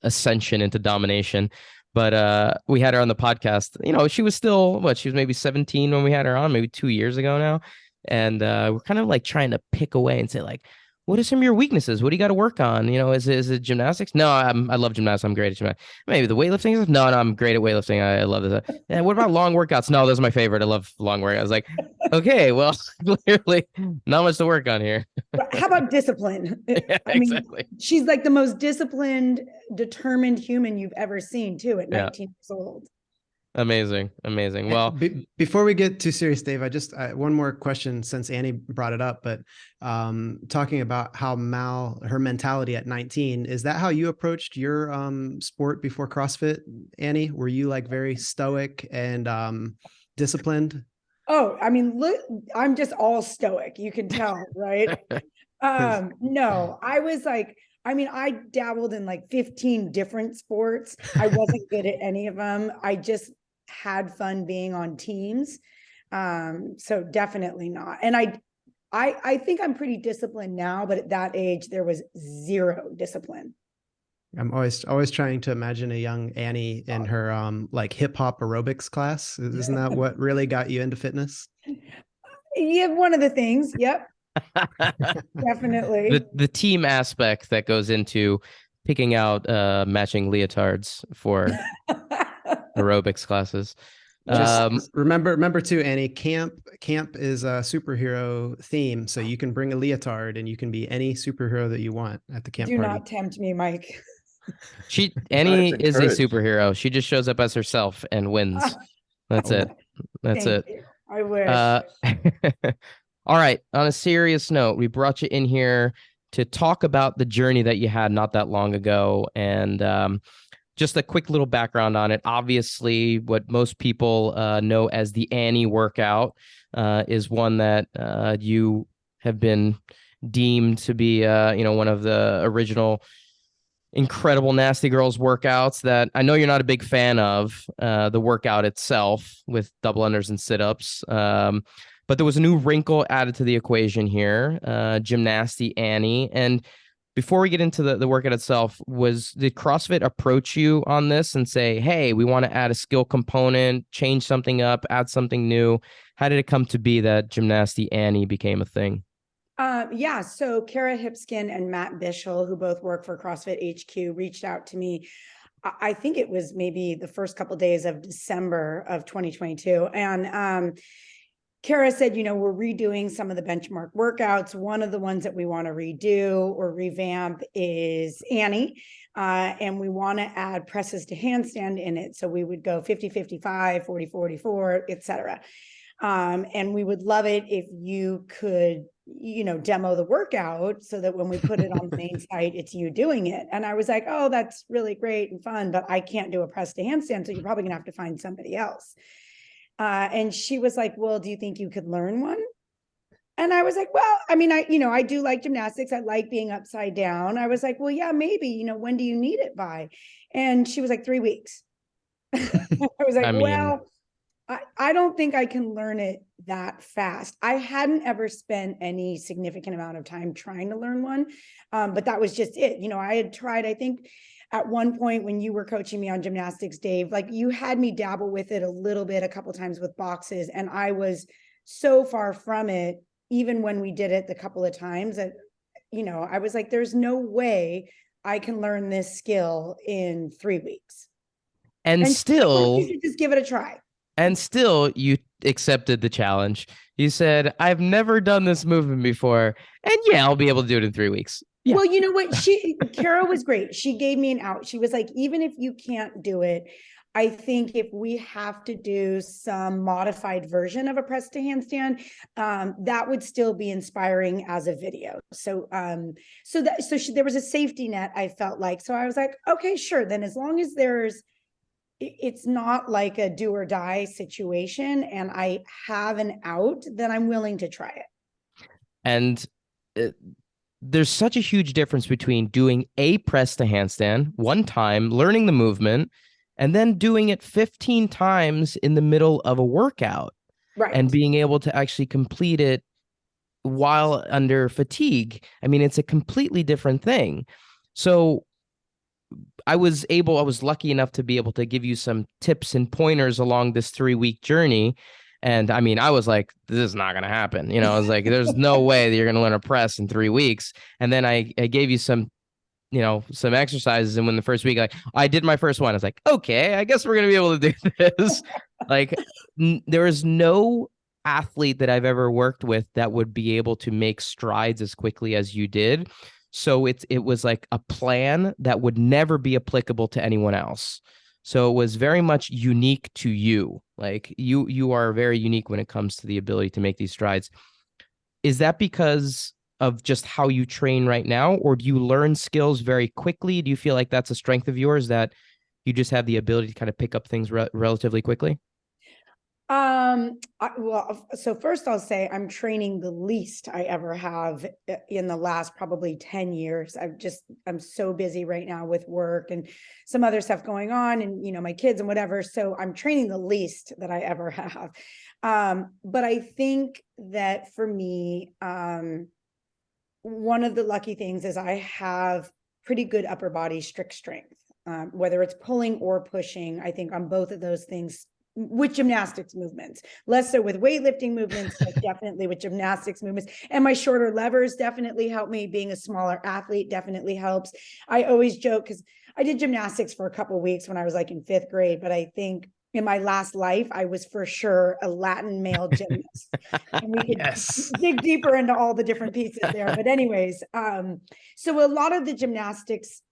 ascension into domination. But we had her on the podcast. You know, she was still, she was maybe 17 when we had her on, maybe 2 years ago now. And we're kind of like trying to pick away and say, like, what are some of your weaknesses? What do you got to work on? You know, is it gymnastics? No, I love gymnastics. I'm great at gymnastics. Maybe the weightlifting stuff? No, I'm great at weightlifting. I love this. And what about long workouts? No, those are my favorite. I love long workouts. I was like, okay, well, clearly not much to work on here. How about discipline? Yeah, I mean, exactly. she's like the most disciplined, determined human you've ever seen too at 19 years old. Amazing. Well, before we get too serious, Dave, I just one more question since Annie brought it up, but talking about how her mentality at 19, is that how you approached your sport before CrossFit, Annie? Were you like very stoic and disciplined? Oh, I mean, look, I'm just all stoic. You can tell, right? No, I was like, I dabbled in like 15 different sports. I wasn't good at any of them. I just had fun being on teams. So definitely not. And I think I'm pretty disciplined now, but at that age, there was zero discipline. I'm always trying to imagine a young Annie in her like hip hop aerobics class. Isn't that what really got you into fitness? Yeah, one of the things. Yep. Definitely. The team aspect that goes into picking out matching leotards for aerobics classes. Just Um, remember too, Annie, camp is a superhero theme. So you can bring a leotard and you can be any superhero that you want at the camp Do party. not tempt me, Mike. Annie it's is a encouraged. superhero. She just shows up as herself and wins. That's Oh, it. That's Thank it. you. I wish. All right. On a serious note, we brought you in here to talk about the journey that you had not that long ago, and just a quick little background on it. Obviously, what most people know as the Annie workout is one that you have been deemed to be, one of the original incredible Nasty Girls workouts that I know you're not a big fan of, the workout itself with double unders and sit-ups. But there was a new wrinkle added to the equation here, Gymnasty Annie. And before we get into the workout itself, did CrossFit approach you on this and say, hey, we want to add a skill component, change something up, add something new? How did it come to be that Gymnasty Annie became a thing? Yeah, so Kara Hipskin and Matt Bishel, who both work for CrossFit HQ, reached out to me. I think it was maybe the first couple of days of December of 2022. And Kara said, we're redoing some of the benchmark workouts. One of the ones that we want to redo or revamp is Annie. And we want to add presses to handstand in it. So we would go 50-55, 40-44, et cetera. And we would love it if you could, demo the workout so that when we put it on the main site, it's you doing it. And I was like, oh, that's really great and fun, but I can't do a press to handstand. So you're probably gonna have to find somebody else. And she was like, well, do you think you could learn one? And I was like, well, I mean, I do like gymnastics. I like being upside down. I was like, well, yeah, maybe, when do you need it by? And she was like, 3 weeks. I was like, well, I don't think I can learn it that fast. I hadn't ever spent any significant amount of time trying to learn one, but that was just it. I had tried, I think at one point when you were coaching me on gymnastics, Dave, like you had me dabble with it a little bit, a couple times with boxes, and I was so far from it, even when we did it the couple of times that, I was like, there's no way I can learn this skill in 3 weeks. And still, you should just give it a try. And still, you accepted the challenge. You said, I've never done this movement before. And yeah, I'll be able to do it in 3 weeks. Yeah. Well, you know what? Kara was great. She gave me an out. She was like, even if you can't do it, I think if we have to do some modified version of a press to handstand, that would still be inspiring as a video. So, there was a safety net, I felt like. So I was like, okay, sure. Then as long as it's not like a do or die situation and I have an out, then I'm willing to try it. And there's such a huge difference between doing a press to handstand one time, learning the movement, and then doing it 15 times in the middle of a workout. Right. And being able to actually complete it while under fatigue. I mean, it's a completely different thing. So I was lucky enough to be able to give you some tips and pointers along this 3-week journey. And I mean, I was like, this is not going to happen. I was like, there's no way that you're going to learn a press in 3 weeks. And then I gave you some exercises. And when the first week, I did my first one, I was like, okay, I guess we're going to be able to do this. There is no athlete that I've ever worked with that would be able to make strides as quickly as you did. So it was like a plan that would never be applicable to anyone else. So it was very much unique to you. Like you are very unique when it comes to the ability to make these strides. Is that because of just how you train right now, or do you learn skills very quickly? Do you feel like that's a strength of yours, that you just have the ability to kind of pick up things relatively quickly? So first I'll say I'm training the least I ever have in the last probably 10 years. I'm so busy right now with work and some other stuff going on and, my kids and whatever. So I'm training the least that I ever have. But I think that for me, one of the lucky things is I have pretty good upper body strict strength, whether it's pulling or pushing. I think on both of those things, with gymnastics movements, less so with weightlifting movements, but definitely with gymnastics movements. And my shorter levers definitely help me. Being a smaller athlete definitely helps. I always joke, because I did gymnastics for a couple of weeks when I was like in 5th grade, but I think in my last life, I was for sure a Latin male gymnast. And we could Yes. dig deeper into all the different pieces there. But anyways, so a lot of the gymnastics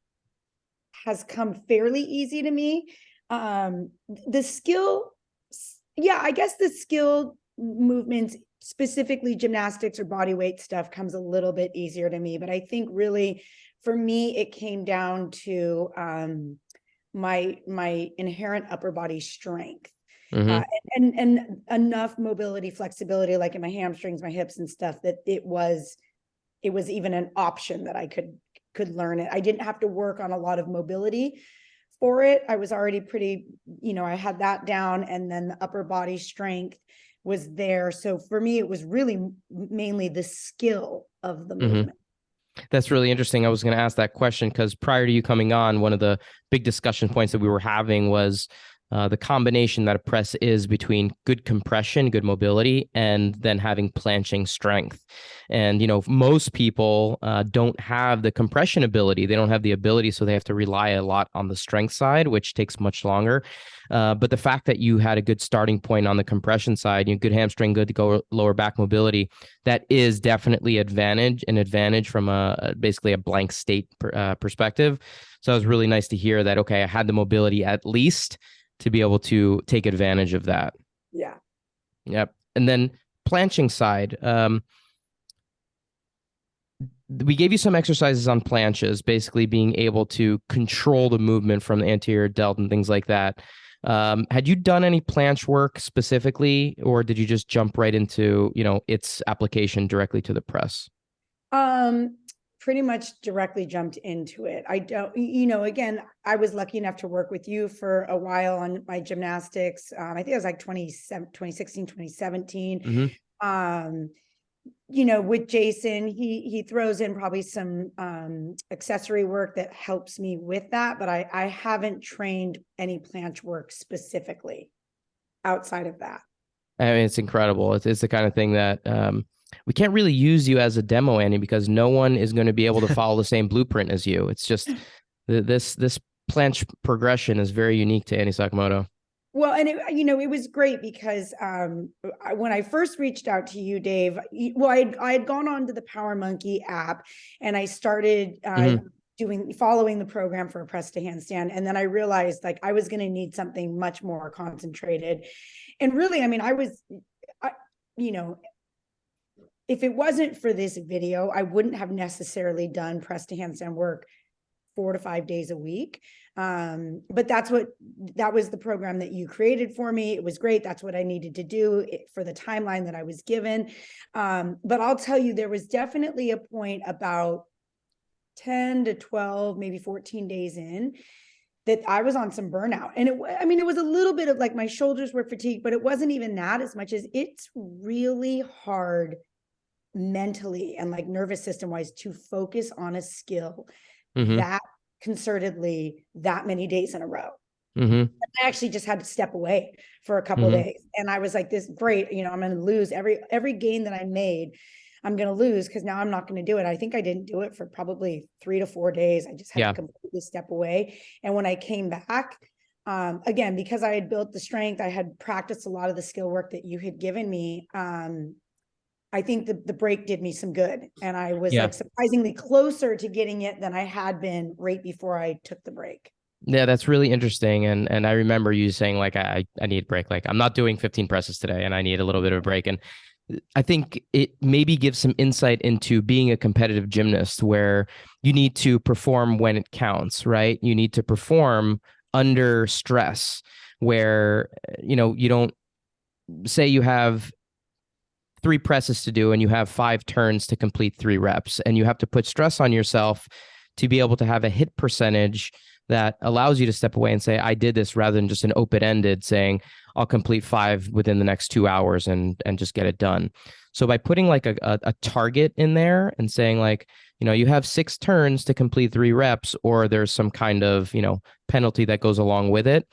has come fairly easy to me. The skill, I guess the skill movements, specifically gymnastics or body weight stuff, comes a little bit easier to me. But I think really for me, it came down to my inherent upper body strength. Mm-hmm. And enough mobility, flexibility, like in my hamstrings, my hips and stuff, that it was even an option that I could learn it. I didn't have to work on a lot of mobility for it. I was already pretty, I had that down, and then the upper body strength was there. So for me, it was really mainly the skill of the movement. That's really interesting. I was going to ask that question because prior to you coming on, one of the big discussion points that we were having was the combination that a press is between good compression, good mobility, and then having planching strength. And, most people don't have the compression ability. They don't have the ability, so they have to rely a lot on the strength side, which takes much longer. But the fact that you had a good starting point on the compression side, good hamstring, good to go lower back mobility, that is definitely an advantage from basically a blank state perspective. So it was really nice to hear that, okay, I had the mobility at least to be able to take advantage of that. Yeah. Yep. And then planching side, we gave you some exercises on planches, basically being able to control the movement from the anterior delt and things like that. Had you done any planche work specifically, or did you just jump right into, its application directly to the press? Pretty much directly jumped into it. I don't, again, I was lucky enough to work with you for a while on my gymnastics. I think it was like 2016, 2017. Mm-hmm. With Jason, he throws in probably some accessory work that helps me with that, but I haven't trained any planche work specifically outside of that. I mean, it's incredible. It's the kind of thing that we can't really use you as a demo, Annie, because no one is going to be able to follow the same blueprint as you. It's just this planche progression is very unique to Annie Sakamoto. Well, and it was great because when I first reached out to you, Dave, I had gone on to the Power Monkey app, and I started following the program for a press to handstand. And then I realized like I was going to need something much more concentrated. And really, I mean, if it wasn't for this video, I wouldn't have necessarily done press to handstand work 4 to 5 days a week. But that was the program that you created for me. It was great. That's what I needed to do for the timeline that I was given. But I'll tell you, there was definitely a point about 10 to 12, maybe 14 days in that I was on some burnout. And it was a little bit of like my shoulders were fatigued, but it wasn't even that as much as it's really hard mentally and like nervous system wise to focus on a skill that concertedly that many days in a row. I actually just had to step away for a couple of days, and I was like, this great, I'm going to lose every gain that I made. I'm going to lose because now I'm not going to do it. I think I didn't do it for probably 3 to 4 days. I just had to completely step away. And when I came back, again, because I had built the strength, I had practiced a lot of the skill work that you had given me. I think the break did me some good, and I was like surprisingly closer to getting it than I had been right before I took the break. Yeah, that's really interesting. And I remember you saying like, I need a break. Like I'm not doing 15 presses today and I need a little bit of a break. And I think it maybe gives some insight into being a competitive gymnast where you need to perform when it counts, right? You need to perform under stress where, you don't say you have 3 presses to do and you have 5 turns to complete 3 reps, and you have to put stress on yourself to be able to have a hit percentage that allows you to step away and say, I did this, rather than just an open-ended saying, I'll complete 5 within the next 2 hours and just get it done. So by putting like a target in there and saying like, you have 6 turns to complete 3 reps, or there's some kind of, penalty that goes along with it,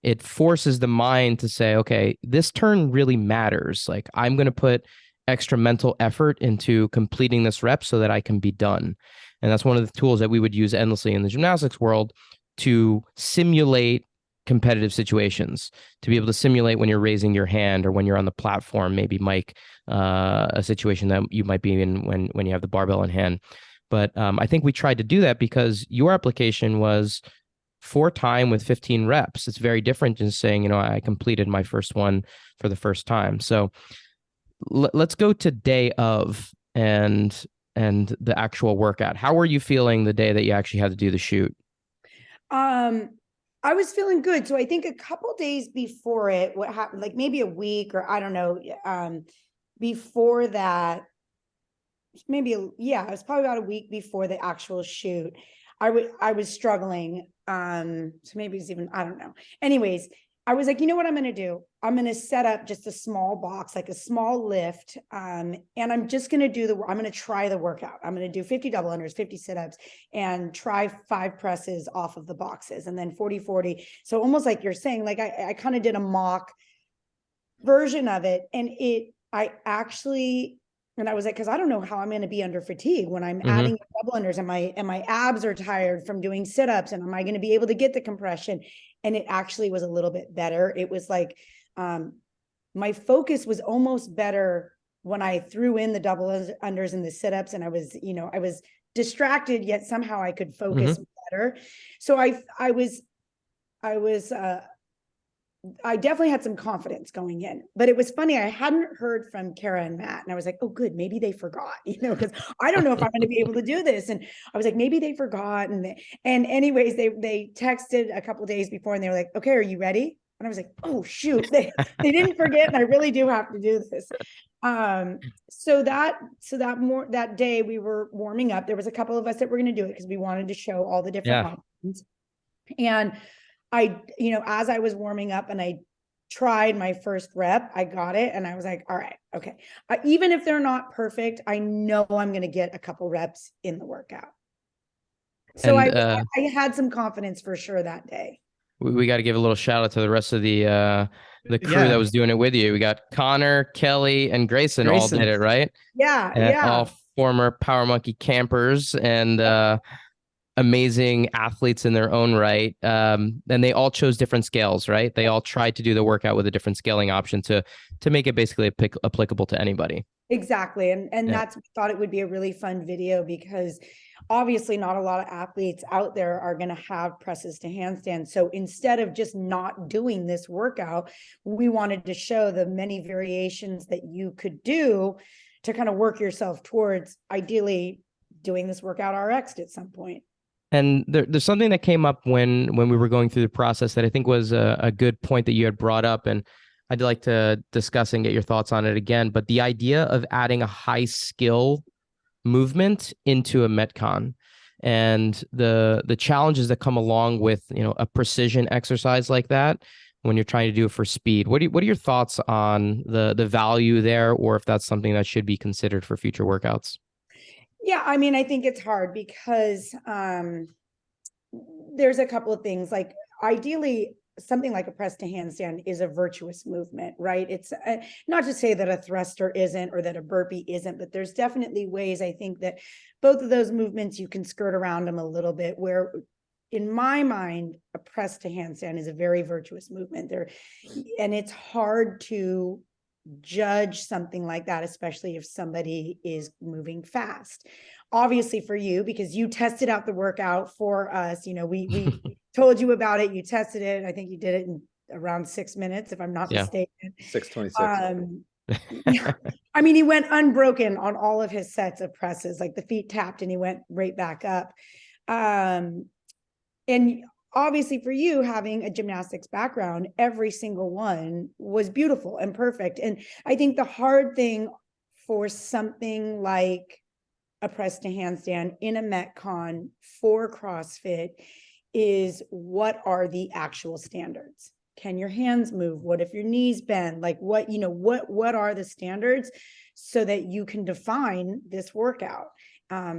it forces the mind to say, okay, this turn really matters. Like, I'm going to put extra mental effort into completing this rep so that I can be done. And that's one of the tools that we would use endlessly in the gymnastics world to simulate competitive situations, to be able to simulate when you're raising your hand or when you're on the platform, maybe Mike, a situation that you might be in when you have the barbell in hand. But I think we tried to do that because your application was for time with 15 reps. It's very different than saying, you know, I completed my first one for the first time. So let's go to day of and the actual workout. How were you feeling the day that you actually had to do the shoot? I was feeling good. So I think a couple days before it, what happened, like maybe a week or I don't know, before that, maybe, yeah, it was probably about a week before the actual shoot. I was struggling. So maybe it's even, I don't know. Anyways, I was like, you know what I'm going to do? I'm going to set up just a small box, like a small lift. And I'm just going to I'm going to try the workout. I'm going to do 50 double unders, 50 sit-ups, and try 5 presses off of the boxes, and then 40. So almost like you're saying, like I kind of did a mock version of it. And I was like, because I don't know how I'm going to be under fatigue when I'm adding double unders, and my abs are tired from doing sit-ups, and am I going to be able to get the compression? And it actually was a little bit better. It was like, my focus was almost better when I threw in the double unders and the sit-ups, and I was distracted, yet somehow I could focus better. So I definitely had some confidence going in, but it was funny. I hadn't heard from Kara and Matt, and I was like, oh, good. Maybe they forgot, because I don't know if I'm going to be able to do this. And I was like, maybe they forgot. And anyways, they texted a couple of days before, and they were like, okay, are you ready? And I was like, oh shoot, they didn't forget. And I really do have to do this. So that day we were warming up. There was a couple of us that were going to do it because we wanted to show all the different options. And as I was warming up and I tried my first rep, I got it. And I was like, all right, okay. Even if they're not perfect, I know I'm going to get a couple reps in the workout. So I had some confidence for sure that day. We got to give a little shout out to the rest of the crew that was doing it with you. We got Connor, Kelly, and Grayson all did it, right? Yeah. All former Power Monkey campers and amazing athletes in their own right. And they all chose different scales, right? They all tried to do the workout with a different scaling option to make it basically applicable to anybody. Exactly. And that's, thought it would be a really fun video, because obviously not a lot of athletes out there are going to have presses to handstand. So instead of just not doing this workout, we wanted to show the many variations that you could do to kind of work yourself towards ideally doing this workout RX at some point. And there's something that came up when we were going through the process that I think was a good point that you had brought up, and I'd like to discuss and get your thoughts on it again. But the idea of adding a high skill movement into a Metcon, and the challenges that come along with a precision exercise like that when you're trying to do it for speed. What are your thoughts on the value there, or if that's something that should be considered for future workouts? Yeah, I mean, I think it's hard because there's a couple of things. Like, ideally, something like a press to handstand is a virtuous movement, right? It's not to say that a thruster isn't or that a burpee isn't, but there's definitely ways, I think, that both of those movements, you can skirt around them a little bit, where in my mind, a press to handstand is a very virtuous movement there. And it's hard to judge something like that, especially if somebody is moving fast. Obviously for you, because you tested out the workout for us, we told you about it, you tested it. I think you did it in around 6 minutes, if I'm not mistaken. 6:26. I mean, he went unbroken on all of his sets of presses, like the feet tapped and he went right back up. And obviously for you, having a gymnastics background, every single one was beautiful and perfect. And I think the hard thing for something like a press to handstand in a Metcon for CrossFit is, what are the actual standards? Can your hands move? What if your knees bend? Like, what are the standards so that you can define this workout?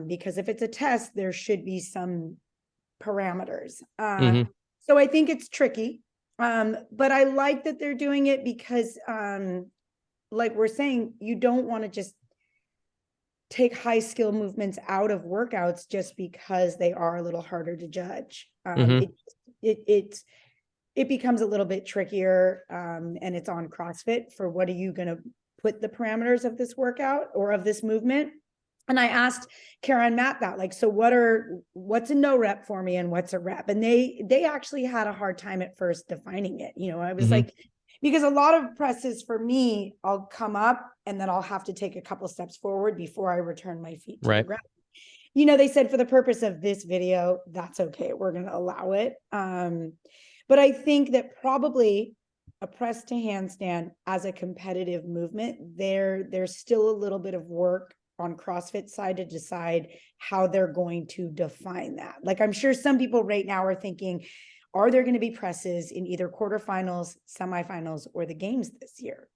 Because if it's a test, there should be some parameters. So I think it's tricky. But I like that they're doing it because, like we're saying, you don't want to just take high skill movements out of workouts just because they are a little harder to judge. It becomes a little bit trickier, and it's on CrossFit for what are you going to put the parameters of this workout or of this movement. And I asked Kara and Matt that, like, so what's a no rep for me and what's a rep? And they actually had a hard time at first defining it. I was like, because a lot of presses for me, I'll come up and then I'll have to take a couple steps forward before I return my feet to the ground. They said for the purpose of this video, that's okay. We're going to allow it. But I think that probably a press to handstand as a competitive movement, there's still a little bit of work on CrossFit side to decide how they're going to define that. Like, I'm sure some people right now are thinking, are there going to be presses in either quarterfinals, semifinals, or the games this year?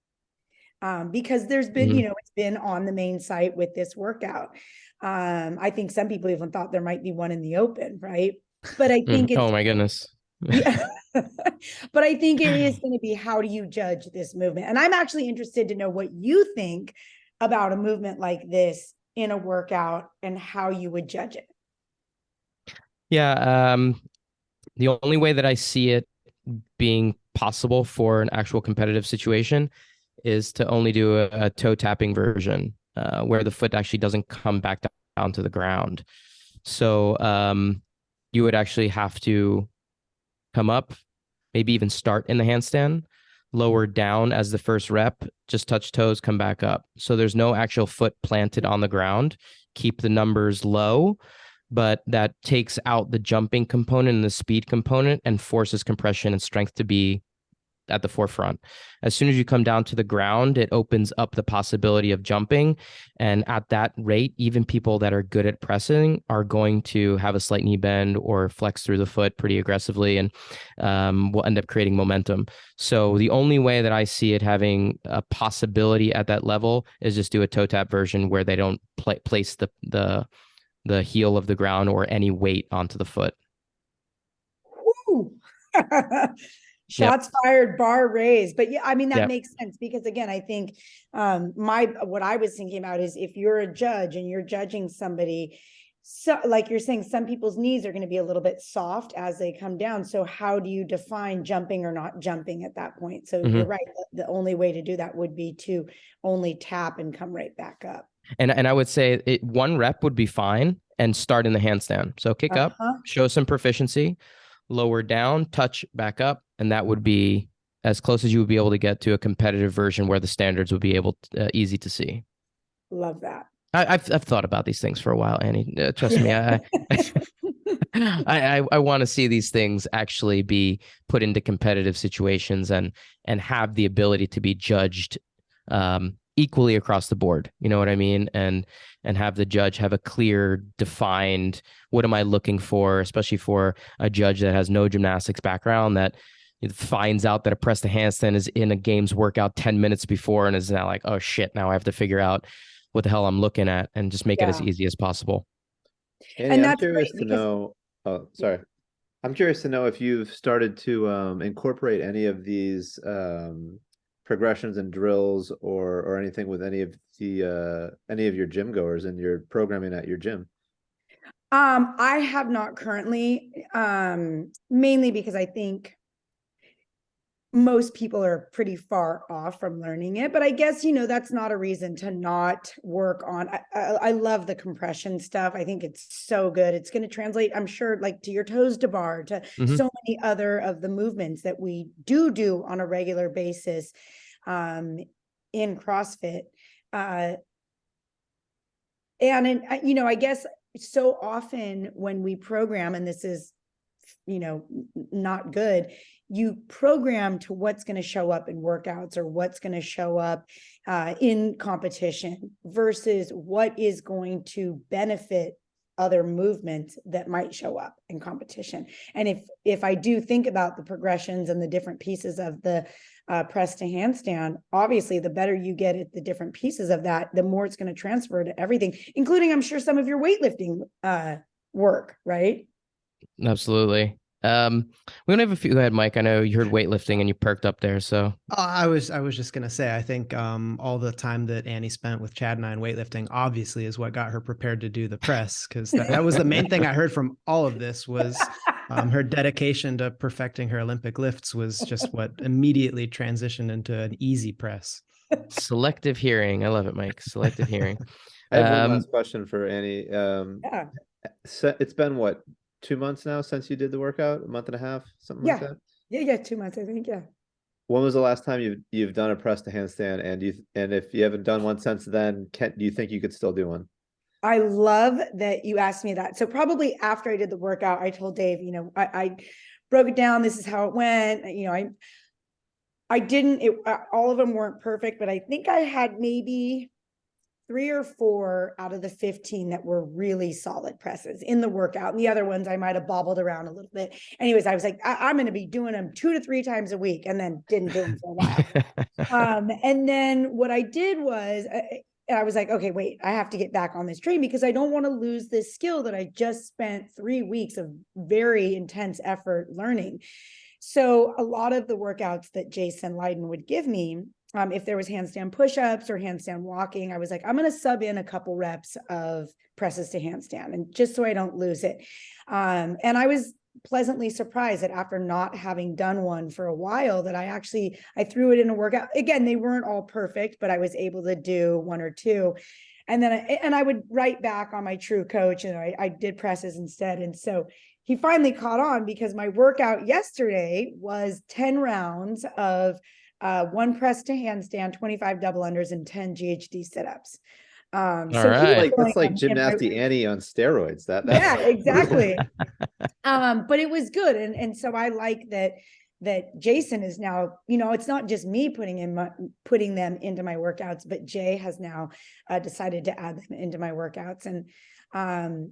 Because there's been, it's been on the main site with this workout. I think some people even thought there might be one in the open, right? But I think it's, oh my goodness. Yeah. But I think it is going to be, how do you judge this movement? And I'm actually interested to know what you think about a movement like this in a workout and how you would judge it. Yeah. The only way that I see it being possible for an actual competitive situation is to only do a toe tapping version, where the foot actually doesn't come back down to the ground. So you would actually have to come up, maybe even start in the handstand, lower down as the first rep, just touch toes, come back up. So there's no actual foot planted on the ground. Keep the numbers low, but that takes out the jumping component and the speed component and forces compression and strength to be at the forefront. As soon as you come down to the ground, it opens up the possibility of jumping. And at that rate, even people that are good at pressing are going to have a slight knee bend or flex through the foot pretty aggressively, and will end up creating momentum. So the only way that I see it having a possibility at that level is just do a toe tap version where they don't place the heel of the ground or any weight onto the foot. Shots fired, bar raised. But yeah, I mean, that makes sense, because again, I think what I was thinking about is, if you're a judge and you're judging somebody, so like you're saying, some people's knees are going to be a little bit soft as they come down. So how do you define jumping or not jumping at that point? So you're right. The only way to do that would be to only tap and come right back up. And I would say one rep would be fine, and start in the handstand. So kick up, show some proficiency, lower down, touch back up. And that would be as close as you would be able to get to a competitive version where the standards would be able easy to see. Love that. I've thought about these things for a while, Annie. Trust me, I want to see these things actually be put into competitive situations and have the ability to be judged equally across the board. You know what I mean? And have the judge have a clear, defined, what am I looking for, especially for a judge that has no gymnastics background, that finds out that a press to handstand is in a games workout 10 minutes before and is now like, oh shit, now I have to figure out what the hell I'm looking at and just make it as easy as possible. Annie, And I'm curious to know, I'm curious to know if you've started to incorporate any of these progressions and drills or anything with any of your gym goers in your programming at your gym. I have not currently, mainly because I think most people are pretty far off from learning it, but I guess, that's not a reason to not work on. I love the compression stuff. I think it's so good. It's going to translate, I'm sure, like to your toes to bar, to so many other of the movements that we do on a regular basis in CrossFit. And I guess so often when we program, and this is, not good, you program to what's going to show up in workouts or what's going to show up in competition versus what is going to benefit other movements that might show up in competition. And if I do think about the progressions and the different pieces of the press to handstand, obviously the better you get at the different pieces of that, the more it's going to transfer to everything, including, I'm sure, some of your weightlifting work, right? Absolutely. We don't have a few. Go ahead, Mike. I know you heard weightlifting and you perked up there. So I was just gonna say, I think all the time that Annie spent with Chad and I in weightlifting obviously is what got her prepared to do the press, because that was the main thing I heard from all of this was her dedication to perfecting her Olympic lifts was just what immediately transitioned into an easy press. selective hearing. I love it, Mike. Selective hearing. I have one last question for Annie. Yeah. It's been what, 2 months now since you did the workout? A month and a half, something like Yeah. that? Yeah. 2 months, I think. Yeah. When was the last time you've done a press to handstand? And if you haven't done one since then, do you think you could still do one? I love that you asked me that. So probably after I did the workout, I told Dave, I broke it down. This is how it went. I didn't, all of them weren't perfect, but I think I had maybe 3 or 4 out of the 15 that were really solid presses in the workout. And the other ones I might have bobbled around a little bit. Anyways, I was like, I'm going to be doing them 2 to 3 times a week, and then didn't do them for a while. And then what I did was I was like, okay, wait, I have to get back on this train because I don't want to lose this skill that I just spent 3 weeks of very intense effort learning. So a lot of the workouts that Jason Leiden would give me, if there was handstand push-ups or handstand walking, I was like, I'm going to sub in a couple reps of presses to handstand, and just so I don't lose it. And I was pleasantly surprised that after not having done one for a while, that I threw it in a workout. Again, they weren't all perfect, but I was able to do 1 or 2. And then I would write back on my true coach, and I did presses instead. And so he finally caught on, because my workout yesterday was 10 rounds of 1 press to handstand, 25 double unders, and 10 GHD sit-ups. All right. That's like Gymnasty Annie on steroids. Yeah, exactly. But it was good. And so I like that Jason is now, it's not just me putting them into my workouts, but Jay has now decided to add them into my workouts. And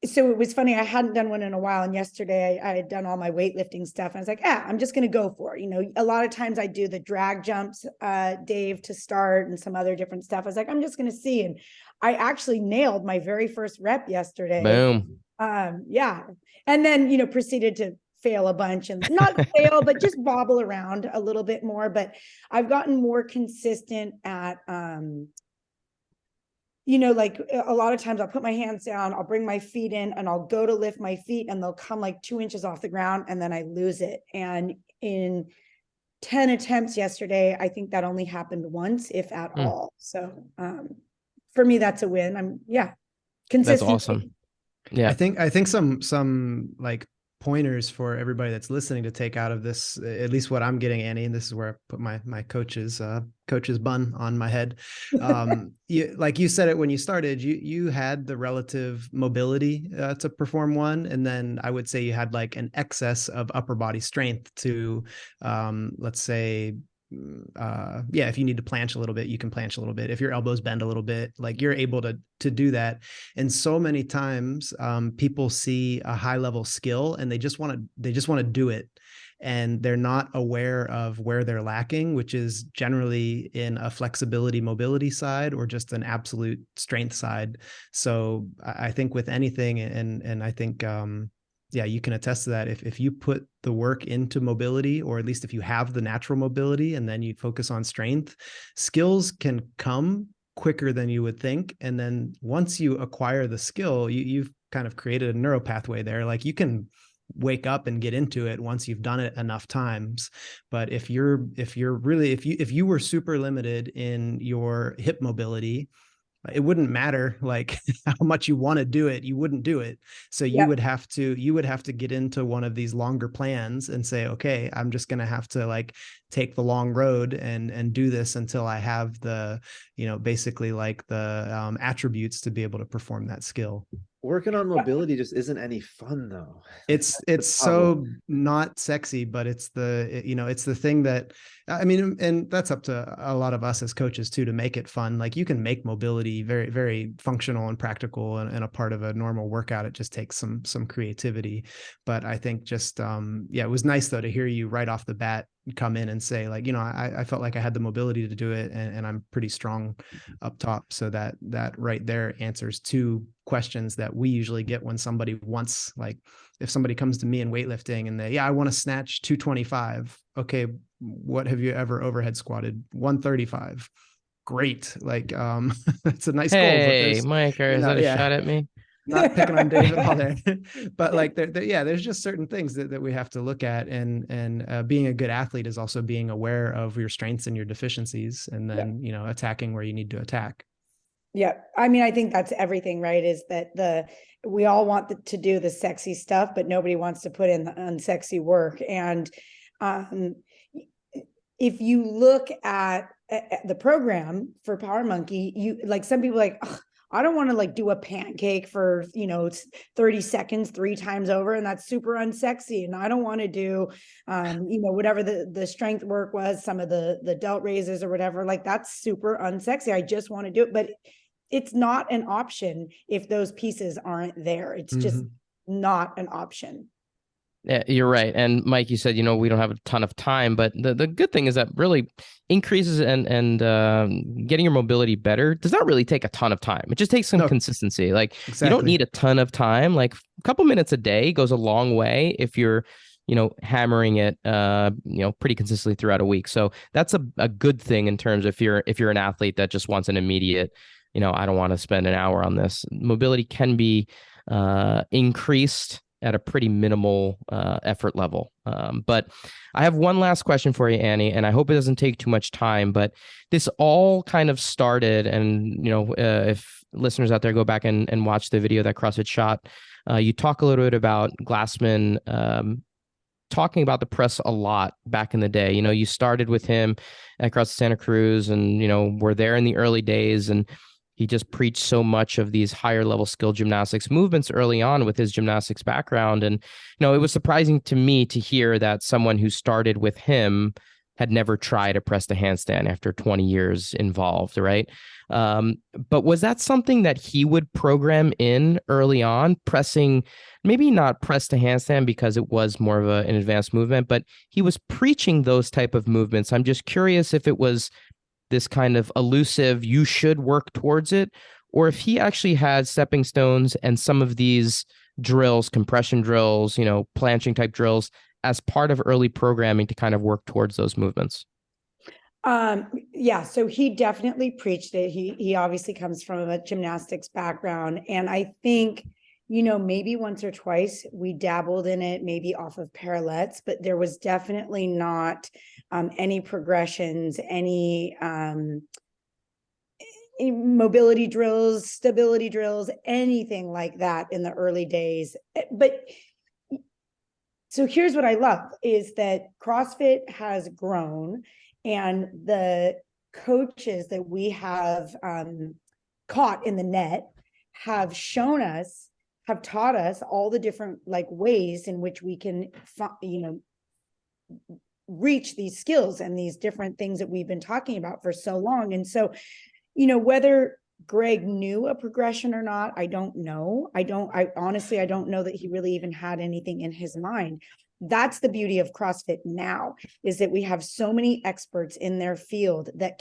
so it was funny. I hadn't done one in a while. And yesterday I had done all my weightlifting stuff. And I was like, I'm just going to go for it. A lot of times I do the drag jumps, Dave, to start, and some other different stuff. I was like, I'm just going to see. And I actually nailed my very first rep yesterday. Boom. Yeah. And then, proceeded to fail a bunch, and not fail, but just bobble around a little bit more. But I've gotten more consistent at, like a lot of times I'll put my hands down, I'll bring my feet in, and I'll go to lift my feet, and they'll come like 2 inches off the ground, and then I lose it. And in 10 attempts yesterday, I think that only happened once, if at all. So for me, that's a win. Consistent. That's awesome. Yeah. I think some like pointers for everybody that's listening to take out of this, at least what I'm getting, Annie, and this is where I put my coach's bun on my head. Like you said it when you started, you had the relative mobility to perform one, and then I would say you had like an excess of upper body strength to, let's say, if you need to planche a little bit, you can planche a little bit. If your elbows bend a little bit, like you're able to do that. And so many times people see a high level skill and they just want to do it, and they're not aware of where they're lacking, which is generally in a flexibility mobility side or just an absolute strength side. So I think with anything, and I think you can attest to that. If you put the work into mobility, or at least if you have the natural mobility and then you focus on strength, skills can come quicker than you would think. And then once you acquire the skill, you've kind of created a neural pathway there. Like you can wake up and get into it once you've done it enough times. But if you were super limited in your hip mobility, it wouldn't matter like how much you want to do it, you wouldn't do it. So you would have to get into one of these longer plans and say, okay, I'm just going to have to like take the long road and do this until I have the, basically like the attributes to be able to perform that skill. Working on mobility just isn't any fun though. It's so not sexy, but it's the thing that, I mean, and that's up to a lot of us as coaches too, to make it fun. Like you can make mobility very, very functional and practical and a part of a normal workout. It just takes some creativity. But I think just, it was nice though, to hear you right off the bat come in and say like, I felt like I had the mobility to do it, and I'm pretty strong up top. So that right there answers two questions that we usually get when somebody wants, like, if somebody comes to me in weightlifting and I want to snatch 225. Okay, what have you ever overhead squatted? 135. Great. Like, that's a nice goal, but Hey, there's, Mike, is that a shot at me? not picking on Dave at all there, but like there's just certain things that we have to look at, and being a good athlete is also being aware of your strengths and your deficiencies, and then, attacking where you need to attack. Yeah. I mean, I think that's everything, right? Is that we all want to do the sexy stuff, but nobody wants to put in the unsexy work. And if you look at the program for Power Monkey, you like, some people like, I don't want to like do a pancake for, 30 seconds, 3 times over. And that's super unsexy. And I don't want to do, whatever the strength work was, some of the delt raises or whatever, like that's super unsexy. I just want to do it. But it's not an option if those pieces aren't there. It's just not an option. Yeah, you're right. And Mike, you said, we don't have a ton of time, but the good thing is that really increases and getting your mobility better does not really take a ton of time. It just takes some consistency. Like, exactly. You don't need a ton of time. Like a couple minutes a day goes a long way if you're, hammering it, pretty consistently throughout a week. So that's a good thing in terms of if you're an athlete that just wants an immediate, I don't want to spend an hour on this. Mobility can be increased at a pretty minimal effort level. But I have one last question for you, Annie, and I hope it doesn't take too much time, but this all kind of started, and, if listeners out there go back and watch the video that CrossFit shot, you talk a little bit about Glassman talking about the press a lot back in the day. You started with him at CrossFit Santa Cruz, and, we're there in the early days, and he just preached so much of these higher level skill gymnastics movements early on with his gymnastics background. And, it was surprising to me to hear that someone who started with him had never tried a press to handstand after 20 years involved, right? But was that something that he would program in early on, pressing, maybe not press to handstand because it was more of an advanced movement, but he was preaching those type of movements. I'm just curious if it was this kind of elusive, you should work towards it, or if he actually had stepping stones and some of these drills, compression drills, planching type drills as part of early programming to kind of work towards those movements. Yeah, so he definitely preached it. He obviously comes from a gymnastics background. And I think, maybe once or twice we dabbled in it, maybe off of parallettes, but there was definitely not any progressions, any mobility drills, stability drills, anything like that in the early days. But so here's what I love is that CrossFit has grown, and the coaches that we have caught in the net have shown us, have taught us all the different like ways in which we can, reach these skills and these different things that we've been talking about for so long. And so, whether Greg knew a progression or not, I don't know. I honestly don't know that he really even had anything in his mind. That's the beauty of CrossFit now, is that we have so many experts in their field that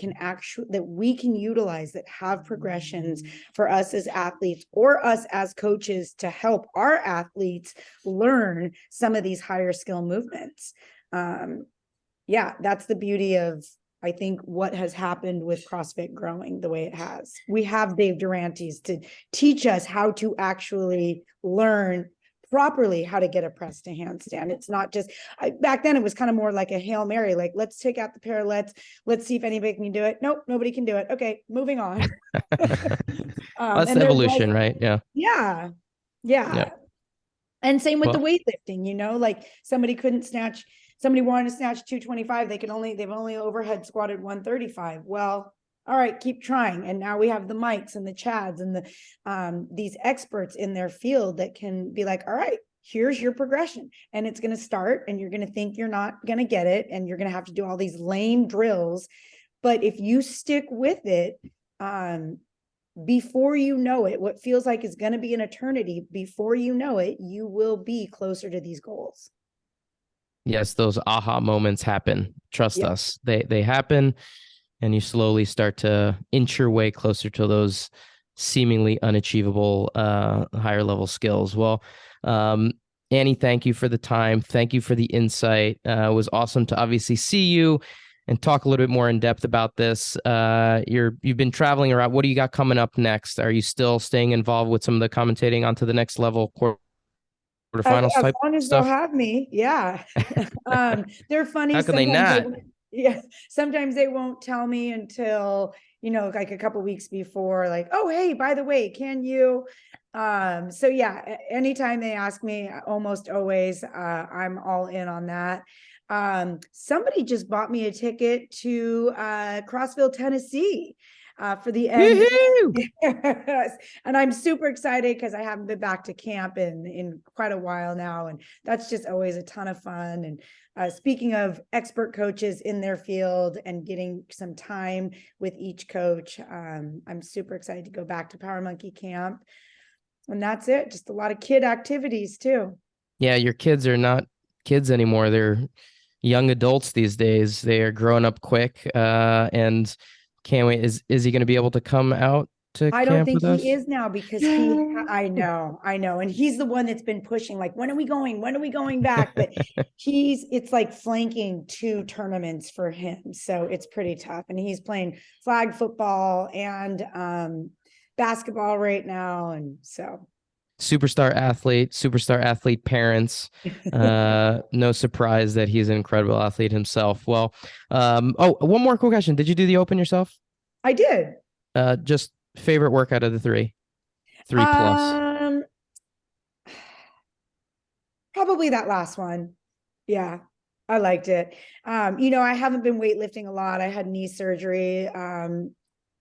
we can utilize, that have progressions for us as athletes or us as coaches to help our athletes learn some of these higher skill movements. Yeah, that's the beauty of, I think, what has happened with CrossFit growing the way it has. We have Dave Durantes to teach us how to actually learn properly how to get a press to handstand. It's not just, back then it was kind of more like a Hail Mary, like, let's take out the parallettes, let's see if anybody can do it. Nope, nobody can do it. Okay, moving on. That's the evolution, right? Yeah. Yeah. And same with the weightlifting, like somebody wanted to snatch 225, they've only overhead squatted 135. Well, all right, keep trying. And now we have the Mikes and the Chads and these experts in their field that can be like, all right, here's your progression. And it's going to start, and you're going to think you're not going to get it, and you're going to have to do all these lame drills. But if you stick with it, before you know it, what feels like is going to be an eternity, before you know it, you will be closer to these goals. Yes, those aha moments happen. Trust Yeah. us. They happen, and you slowly start to inch your way closer to those seemingly unachievable higher level skills. Well, um, Annie, thank you for the time. Thank you for the insight. It was awesome to obviously see you and talk a little bit more in depth about this. You've been traveling around. What do you got coming up next? Are you still staying involved with some of the commentating onto the next level quarterfinals As type long as they'll stuff? have me, yeah. They're funny. How can they Sometimes not? yeah, sometimes they won't tell me until, like a couple weeks before, like, oh, hey, by the way, can you? So yeah, anytime they ask me, almost always, I'm all in on that. Somebody just bought me a ticket to Crossville, Tennessee, for the end. Woohoo! Yes. And I'm super excited because I haven't been back to camp in quite a while now. And that's just always a ton of fun. And speaking of expert coaches in their field and getting some time with each coach, I'm super excited to go back to Power Monkey Camp. And that's it. Just a lot of kid activities too. Yeah, your kids are not kids anymore. They're young adults these days. They are growing up quick. And can't wait. Is he going to be able to come out to I don't camp think with he us? is now because Yeah. I know. And he's the one that's been pushing, like, when are we going? When are we going back? But it's like flanking 2 tournaments for him. So it's pretty tough. And he's playing flag football and basketball right now. And so. Superstar athlete parents. No surprise that he's an incredible athlete himself. Well, one more quick question. Did you do the open yourself? I did. Just favorite workout of the three plus. Um, Probably that last one. Yeah, I liked it. I haven't been weightlifting a lot. I had knee surgery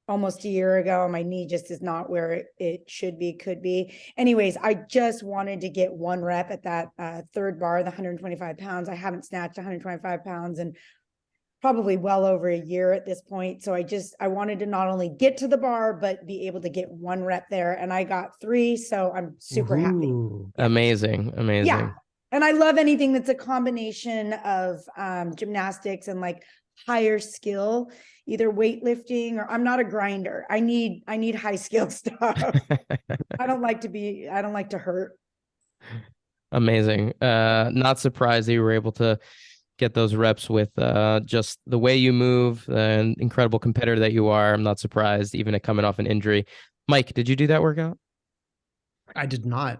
almost a year ago. My knee just is not where it should be, could be. Anyways, I just wanted to get 1 rep at that third bar, the 125 pounds. I haven't snatched 125 pounds and probably well over a year at this point. So I wanted to not only get to the bar, but be able to get 1 rep there. And I got 3. So I'm super happy. Yeah. Amazing. Yeah. And I love anything that's a combination of gymnastics and like higher skill, either weightlifting or I'm not a grinder. I need high skill stuff. I don't like to hurt. Amazing. Not surprised that you were able to get those reps with just the way you move, and incredible competitor that you are. I'm not surprised, even at coming off an injury. Mike, did you do that workout? I did not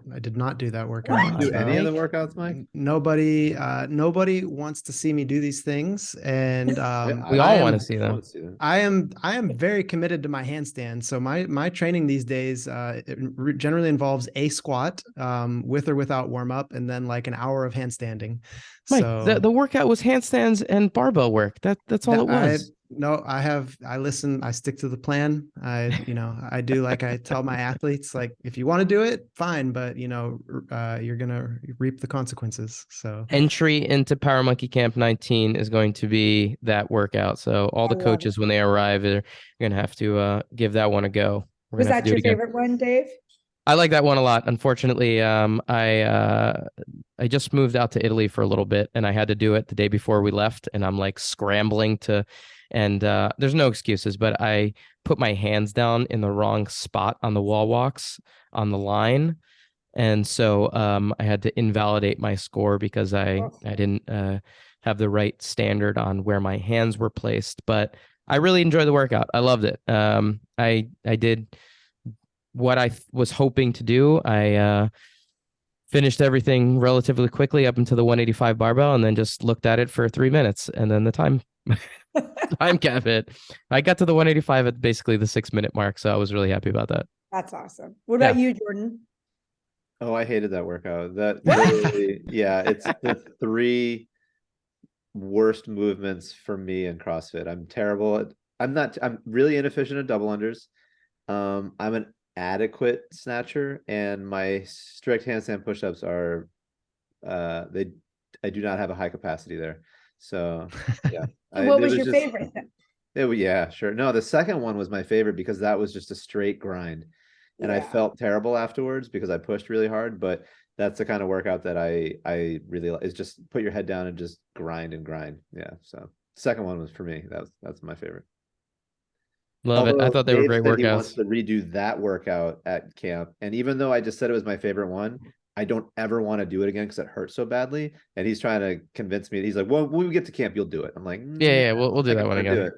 do that workout. Do any of the Mike? workouts, Mike? Nobody wants to see me do these things, and We all want to see I them. want to see them. I am very committed to my handstand. So my training these days generally involves a squat with or without warm up, and then like an hour of handstanding. Mike, So the workout was handstands and barbell work. That's all it was. I listen, I stick to the plan. I do like I tell my athletes, like, if you want to do it, fine, but you're going to reap the consequences. So Entry into Power Monkey Camp 19 is going to be that workout. So all the coaches, when they arrive, are going to have to give that one a go. We're Was going to have that to do your it again. favorite one, Dave? I like that one a lot. Unfortunately, I just moved out to Italy for a little bit, and I had to do it the day before we left, and I'm like scrambling to, and there's no excuses, but I put my hands down in the wrong spot on the wall walks on the line, and so I had to invalidate my score because I didn't have the right standard on where my hands were placed. But I really enjoyed the workout. I loved it. I did what I was hoping to do. I finished everything relatively quickly up into the 185 barbell, and then just looked at it for 3 minutes, and then the time cap hit. I got to the 185 at basically the 6-minute mark, so I was really happy about that. That's awesome. What about you, Jordan? Oh, I hated that workout. That literally, yeah, it's the 3 worst movements for me in CrossFit. I'm terrible at, I'm really inefficient at double unders. I'm an adequate snatcher, and my strict handstand push-ups are I do not have a high capacity there. So yeah. What was your favorite then? Yeah, sure. No, the second one was my favorite because that was just a straight grind. And I felt terrible afterwards because I pushed really hard. But that's the kind of workout that I really like. Is just put your head down and just grind and grind. Yeah. So second one was for me. That's my favorite. Love it. I Although thought they were Dave great said he wants workouts. to redo that workout at camp, and even though I just said it was my favorite one, I don't ever want to do it again because it hurts so badly. And he's trying to convince me. He's like, "Well, when we get to camp, you'll do it." I'm like, Yeah, we'll do I that can one do again. it."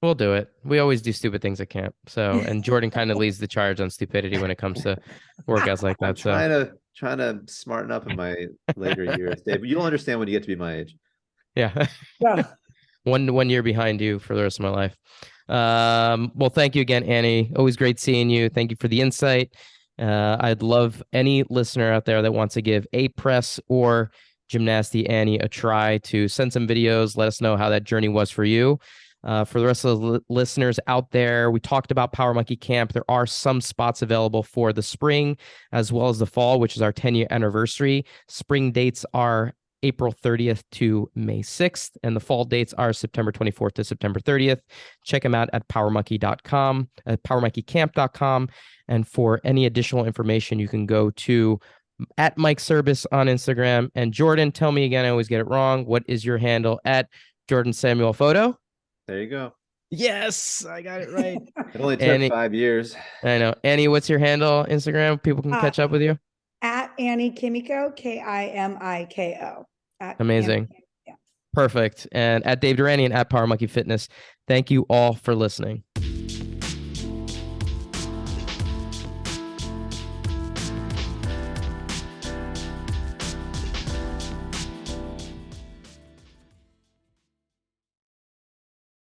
We'll do it. We always do stupid things at camp. So, and Jordan kind of leads the charge on stupidity when it comes to workouts like I'm that. So, trying to smarten up in my later years, Dave. But you'll understand when you get to be my age. yeah. Yeah. one year behind you for the rest of my life. Well, thank you again, Annie. Always great seeing you. Thank you for the insight. I'd love any listener out there that wants to give a press or Gymnasty Annie a try to send some videos. Let us know how that journey was for you. For the rest of the listeners out there, we talked about Power Monkey Camp. There are some spots available for the spring as well as the fall, which is our 10-year anniversary. Spring dates are April 30th to May 6th, and the fall dates are September 24th to September 30th. Check them out at powermonkey.com, at powermonkeycamp.com. And for any additional information, you can go to at Mike Service on Instagram. And Jordan, tell me again, I always get it wrong. What is your handle at Jordan Samuel Photo? There you go. Yes, I got it right. It only took Annie, 5 years. I know. Annie, what's your handle Instagram? People can catch up with you. At Annie Kimiko, Kimiko. Amazing. Yeah. Perfect. And at Dave Duranian at Power Monkey Fitness. Thank you all for listening.